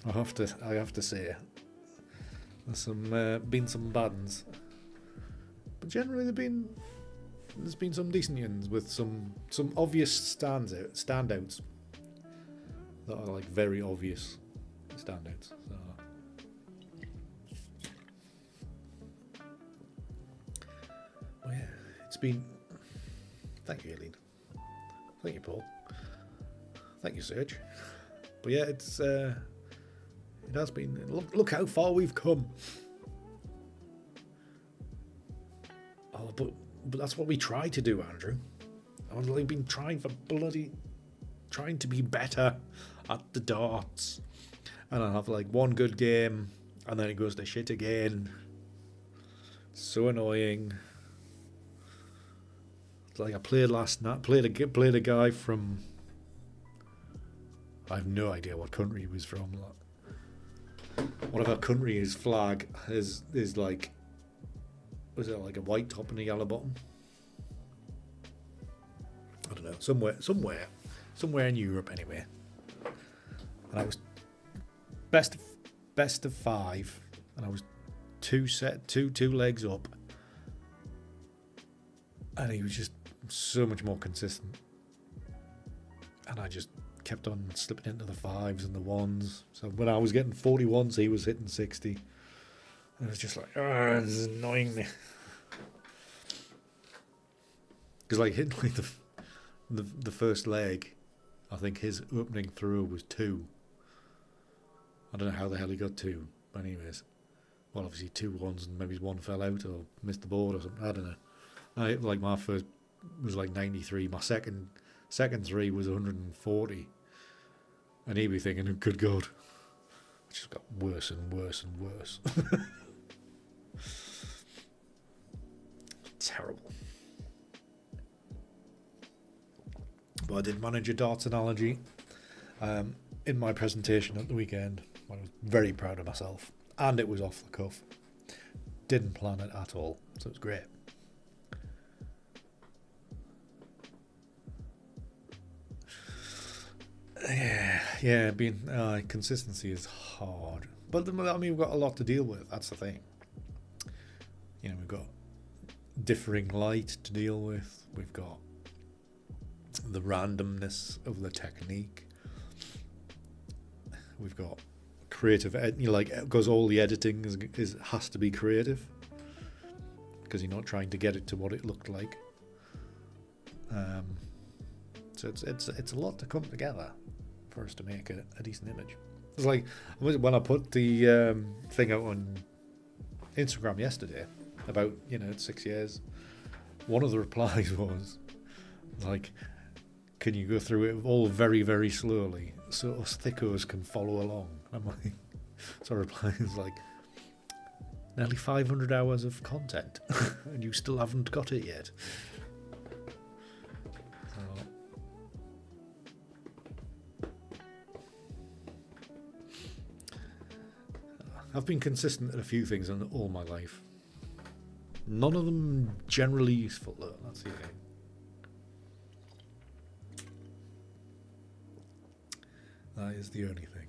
I have to say. There's been some bad ones, but generally there's been some decent ones with some obvious standouts that are like very obvious standouts. So. Well, yeah, it's been. Thank you, Eileen. Thank you, Paul. Thank you, Serge. But yeah, it has been. Look how far we've come. Oh, but that's what we try to do, Andrew. I've been trying to be better at the darts, and I have like one good game, and then it goes to shit again. It's so annoying. It's like I played last night. Played a guy from. I have no idea what country he was from. Whatever country his flag is like. Was it like a white top and a yellow bottom? I don't know. Somewhere in Europe anyway. And I was best of 5, and I was two legs up, and he was just so much more consistent. And I just kept on slipping into the 5s and the 1s. So when I was getting 41s, he was hitting 60. And it was just like, this is annoying me. Because like hitting like the first leg, I think his opening throw was 2. I don't know how the hell he got 2. But anyways, well, obviously 2 1s and maybe 1 fell out or missed the board or something. I don't know. Like my first was like 93. My second 3 was 140. And he'd be thinking, oh, good God. It just got worse and worse and worse. Terrible. But I did manage a darts analogy in my presentation at the weekend. I was very proud of myself, and it was off the cuff. Didn't plan it at all, so it was great. Yeah, being consistency is hard. But I mean, we've got a lot to deal with. That's the thing. You know, we've got differing light to deal with. We've got the randomness of the technique. We've got creative, because all the editing has to be creative, because you're not trying to get it to what it looked like. So it's a lot to come together for us to make a decent image. It's like when I put the thing out on Instagram yesterday about 6 years. One of the replies was like, "Can you go through it all very, very slowly so us thickos can follow along?" I'm like, so I reply is like, "Nearly 500 hours of content, and you still haven't got it yet." I've been consistent at a few things in all my life. None of them generally useful, though. That's the thing. That is the only thing.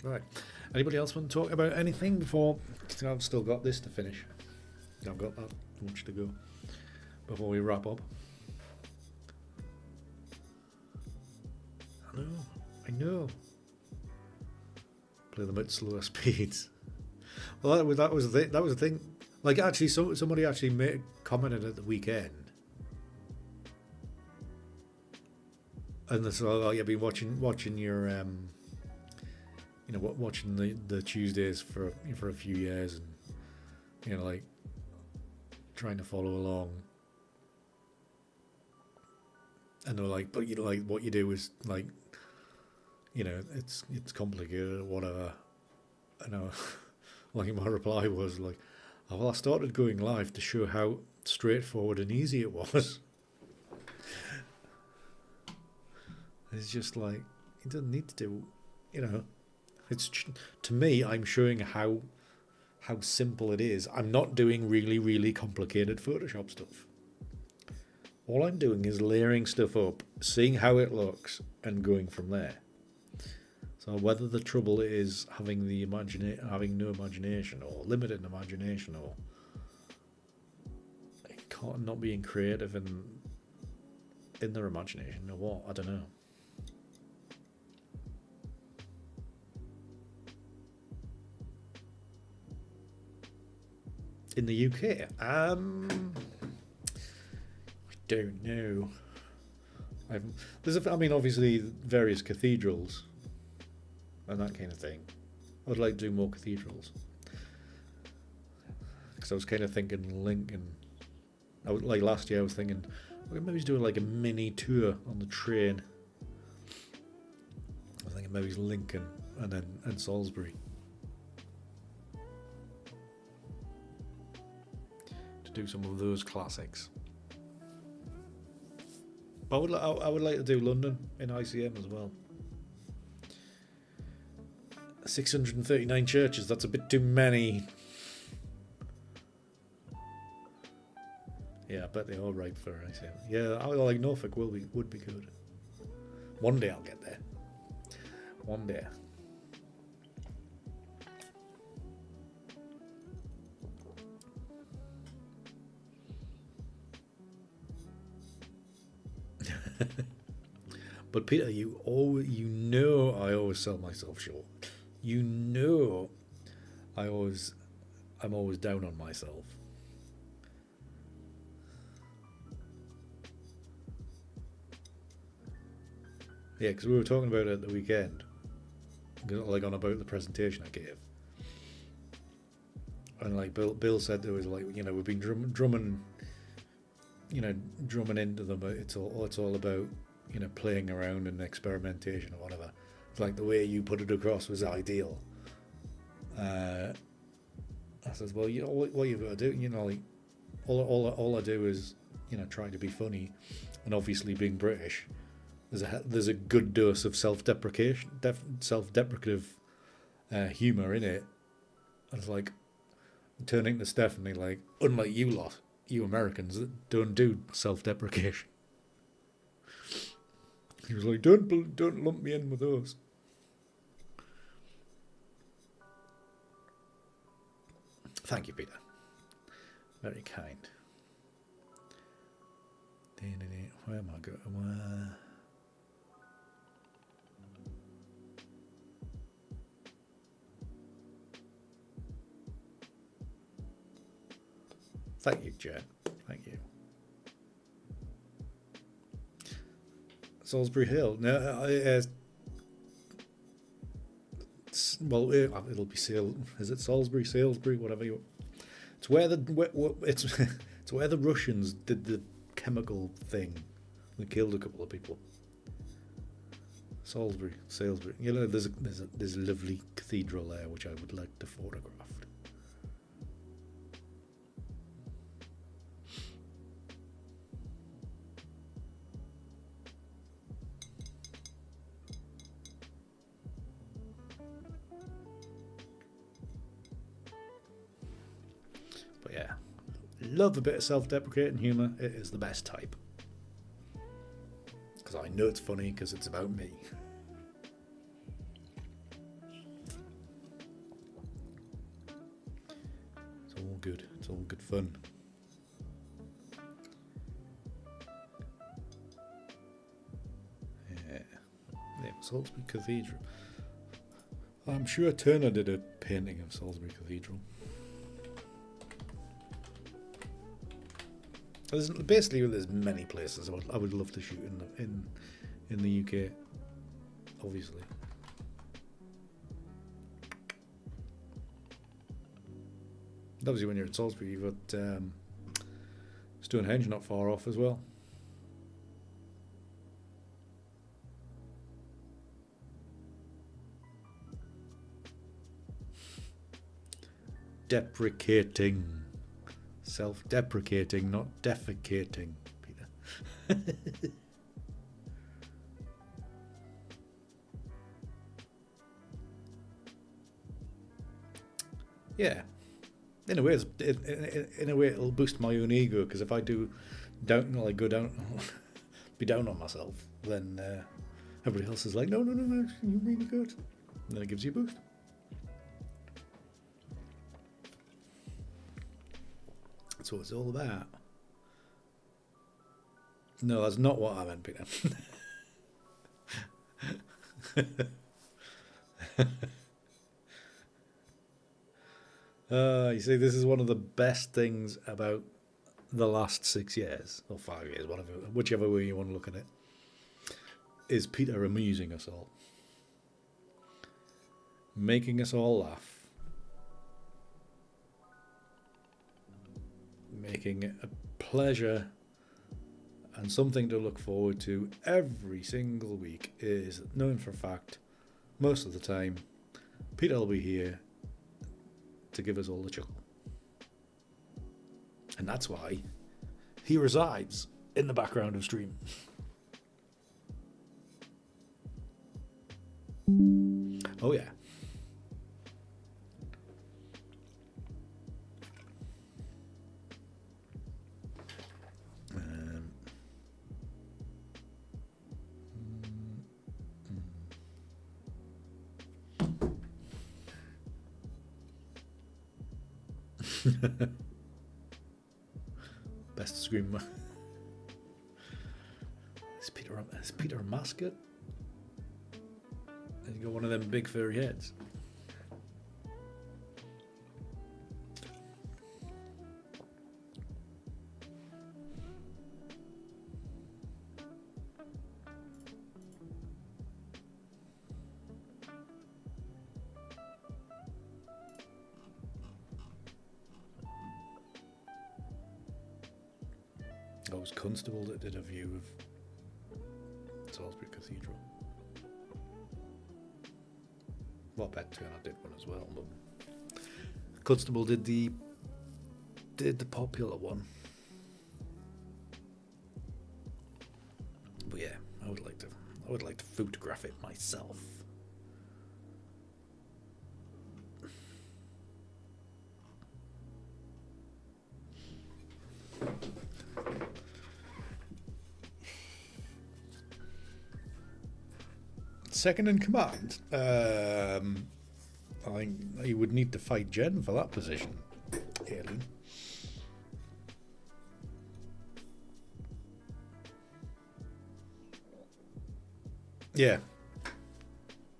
Right. Anybody else want to talk about anything before? I've still got this to finish. I've got that much to go before we wrap up. I know. Play them at slower speeds. Well, that was the thing. Like, actually, somebody actually commented at the weekend, and this, like, I've been watching your watching the Tuesdays for a few years, and like trying to follow along. And they're like, but like what you do is like, it's complicated or whatever. I know. Like, my reply was like, "Oh, well, I started going live to show how straightforward and easy it was." It's just like, you don't need to do, it's, to me, I'm showing how simple it is. I'm not doing really, really complicated Photoshop stuff. All I'm doing is layering stuff up, seeing how it looks, and going from there. So whether the trouble is having no imagination, or limited imagination, or not being creative in their imagination, or what, I don't know. In the UK, I don't know. Obviously various cathedrals and that kind of thing. I'd like to do more cathedrals, because I was kind of thinking Lincoln. Like last year, I was thinking maybe doing like a mini tour on the train. I was thinking maybe it's Lincoln and Salisbury. Do some of those classics. But I would like to do London in ICM as well. 639 churches, that's a bit too many. Yeah, I bet they're all right for ICM. Yeah, I like Norfolk would be good. One day I'll get there. One day. But Peter, I always sell myself short. I'm always down on myself. Yeah, because we were talking about it at the weekend, like on about the presentation I gave, and like Bill said there was like, we've been drumming into them, but it's all about playing around and experimentation or whatever. It's like the way you put it across was ideal. I says, well, what you've got to do, like all I do is try to be funny, and obviously being British, there's a good dose of self-deprecative humor in it. And it's like turning to Stephanie, like, unlike you lot, you Americans don't do self-deprecation. He was like, don't lump me in with those. Thank you, Peter. Very kind. Where am I going? Thank you, Jen. Thank you. Salisbury Hill. No, well, it'll be Sale. Is it Salisbury, Salisbury, whatever you? It's where it's where the Russians did the chemical thing that killed a couple of people. Salisbury, Salisbury. You know, there's a lovely cathedral there which I would like to photograph. But yeah, love a bit of self-deprecating humour. It is the best type. Because I know it's funny because it's about me. It's all good. It's all good fun. Yeah. Salisbury Cathedral. I'm sure Turner did a painting of Salisbury Cathedral. Basically, there's many places I would love to shoot in the UK. Obviously, obviously, when you're in Salisbury, you've got Stonehenge not far off as well. Deprecating. Self-deprecating, not defecating, Peter. Yeah, in a way, it'll boost my own ego, because if I do go down, be down on myself, then everybody else is like, no, you're really good, and then it gives you a boost. That's what it's all about. No, that's not what I meant, Peter. You see, this is one of the best things about the last 6 years, or 5 years, whichever way you want to look at it, is Peter amusing us all. Making us all laugh. Making it a pleasure and something to look forward to every single week is knowing for a fact, most of the time, Peter will be here to give us all a chuckle. And that's why he resides in the background of stream. Oh yeah. Best scream. Is Peter a mascot? And you got one of them big furry heads. It was Constable that did a view of Salisbury Cathedral. Well, I bet Turner did one as well, but Constable did the popular one. But yeah, I would like to photograph it myself. second in command. I think you would need to fight Jen for that position, Aileen. Yeah,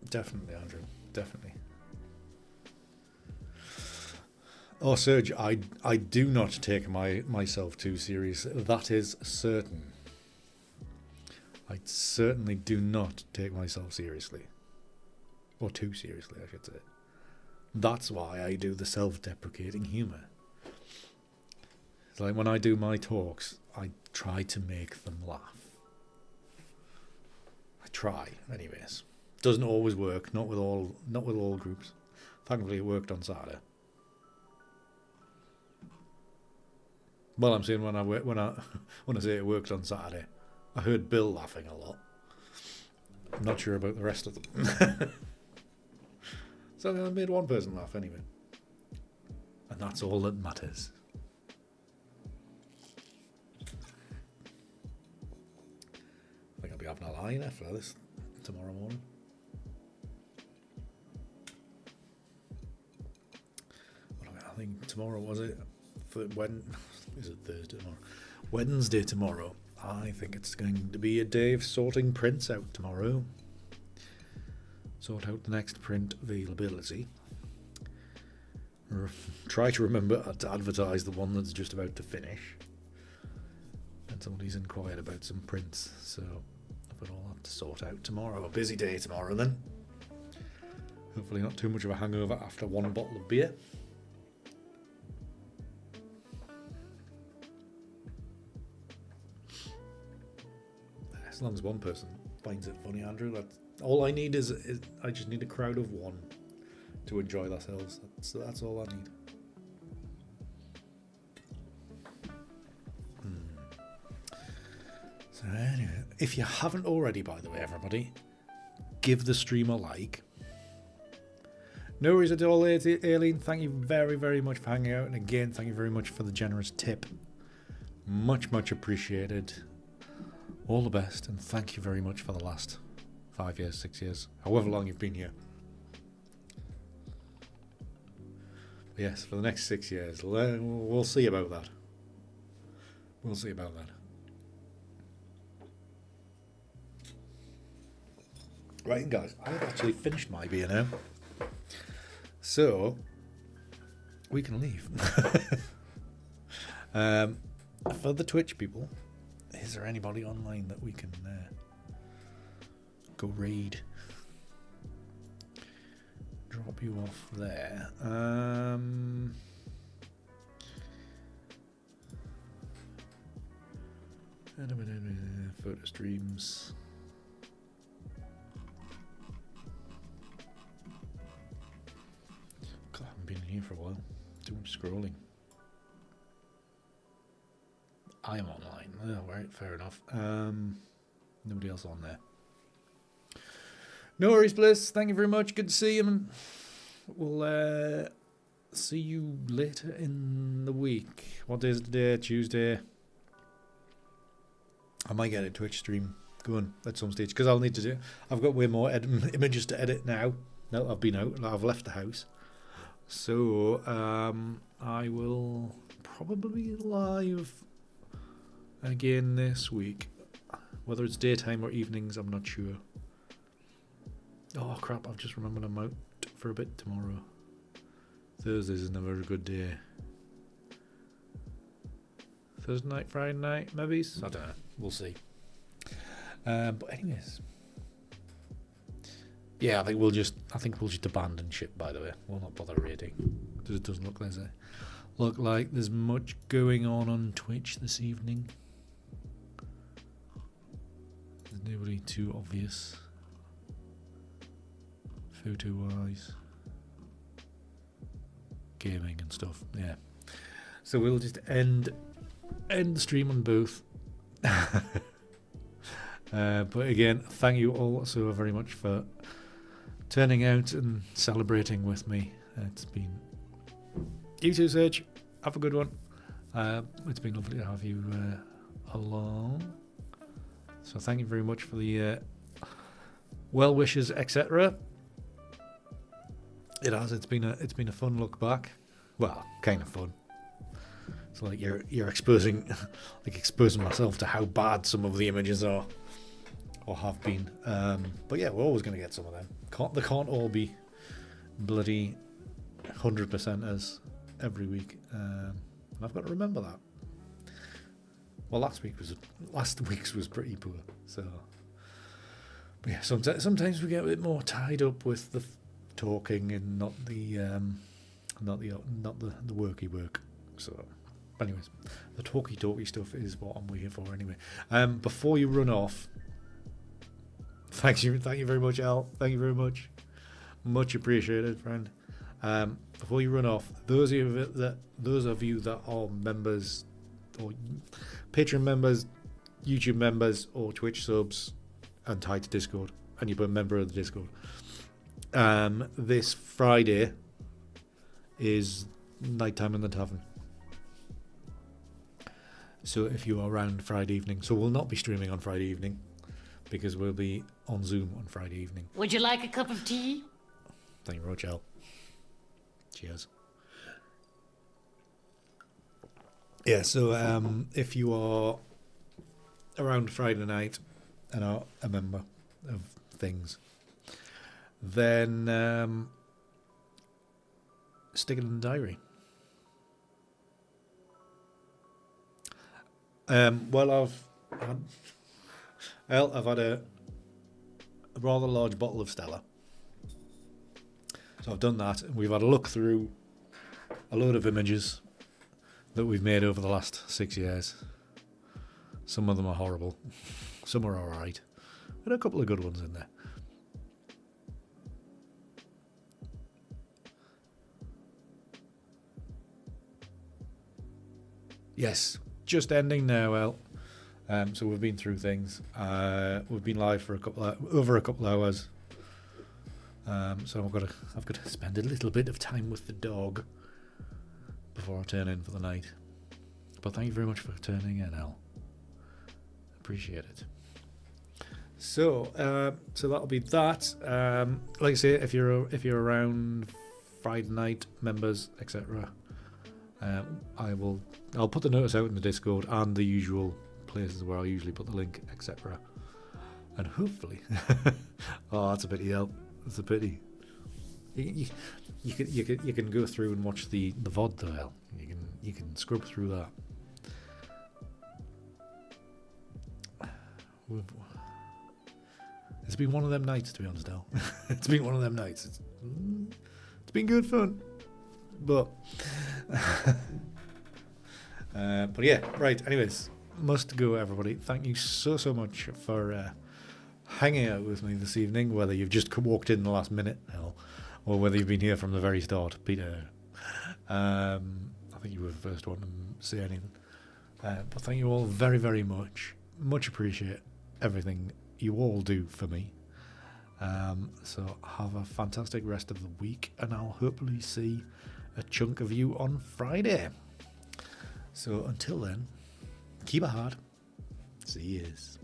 definitely, Andrew. Definitely. Oh, Serge, I do not take myself too serious. That is certain. I certainly do not take myself seriously. Or too seriously, I should say. That's why I do the self-deprecating humour. It's like when I do my talks, I try to make them laugh. I try, anyways. Doesn't always work, not with all groups. Thankfully it worked on Saturday. Well, I'm saying when I say it worked on Saturday, I heard Bill laughing a lot. I'm not sure about the rest of them. So I made one person laugh anyway. And that's all that matters. I think I'll be having a line after this tomorrow morning. I think tomorrow was it? When is it Thursday tomorrow? Wednesday tomorrow. I think it's going to be a day of sorting prints out tomorrow. Sort out the next print availability. Try to remember to advertise the one that's just about to finish. And somebody's inquired about some prints, so I've got all that to sort out tomorrow. A busy day tomorrow then. Hopefully not too much of a hangover after one bottle of beer. As long as one person finds it funny, Andrew, that's all I need is I just need a crowd of one to enjoy themselves. That's all I need. So anyway, if you haven't already, by the way, everybody, give the stream a like. No worries at all, Aileen. Thank you very, very much for hanging out. And again, thank you very much for the generous tip. Much, much appreciated. All the best, and thank you very much for the last 5 years, 6 years, however long you've been here. Yes, for the next 6 years. We'll see about that. We'll see about that. Right, guys, I've actually finished my beer now. So, we can leave. For the Twitch people, is there anybody online that we can go raid? Drop you off there. Photo streams. God, I haven't been in here for a while. Too much scrolling. I am online. Oh, right, fair enough. Nobody else on there. No worries, Bliss. Thank you very much. Good to see you. And we'll see you later in the week. What day is it today? Tuesday. I might get a Twitch stream going at some stage because I'll need to do. I've got way more images to edit now. Now I've been out. I've left the house. So I will probably be live again this week. Whether it's daytime or evenings, I'm not sure. Oh crap, I've just remembered I'm out for a bit tomorrow. Thursdays is never a good day. Thursday night, Friday night, maybe? I don't know. We'll see. But anyways. Yeah, I think we'll just abandon ship, by the way. We'll not bother raiding. It doesn't look like there's much going on Twitch this evening. There's nobody too obvious. Photo-wise. Gaming and stuff, yeah. So we'll just end the stream on both. But again, thank you all so very much for turning out and celebrating with me. It's been... You too, Serge. Have a good one. It's been lovely to have you along. So thank you very much for the well wishes, etc. It has. It's been a fun look back. Well, kind of fun. It's like you're exposing myself to how bad some of the images are or have been. But yeah, we're always going to get some of them. They can't all be bloody 100% as every week. And I've got to remember that. Well, last week's was pretty poor. So, but yeah, sometimes we get a bit more tied up with the talking and not the worky work. So, anyways, the talky stuff is what I'm here for anyway. Before you run off, thank you very much, Al. Thank you very much, much appreciated, friend. Before you run off, those of you that are members or Patreon members, YouTube members, or Twitch subs, and tied to Discord, and you're a member of the Discord, this Friday is nighttime in the tavern. So if you are around Friday evening, so we'll not be streaming on Friday evening because we'll be on Zoom on Friday evening. Would you like a cup of tea? Thank you, Rochelle. Cheers. Yeah, so if you are around Friday night and are a member of things, then stick it in the diary. Well, I've had a rather large bottle of Stella. So I've done that, and we've had a look through a load of images that we've made over the last 6 years. Some of them are horrible. Some are alright. But a couple of good ones in there. Yes, just ending now, El. So we've been through things. We've been live for over a couple hours. So I've got to spend a little bit of time with the dog before I turn in for the night. But thank you very much for turning in, Al. Appreciate it. So that'll be that. Like I say, if you're around Friday night, members, etc., I'll put the notice out in the Discord and the usual places where I'll usually put the link, etc. And hopefully, oh, that's a pity, Al. That's a pity. You can go through and watch the VOD though, Al. You can scrub through that. It's been one of them nights, to be honest, Al. It's been one of them nights. It's been good fun, but but yeah, right. Anyways, must go, everybody. Thank you so much for hanging out with me this evening. Whether you've just walked in the last minute, Al, or whether you've been here from the very start, Peter. I think you were the first one to say anything. But thank you all very, very much. Much appreciate everything you all do for me. So have a fantastic rest of the week, and I'll hopefully see a chunk of you on Friday. So until then, keep it hard. See yous.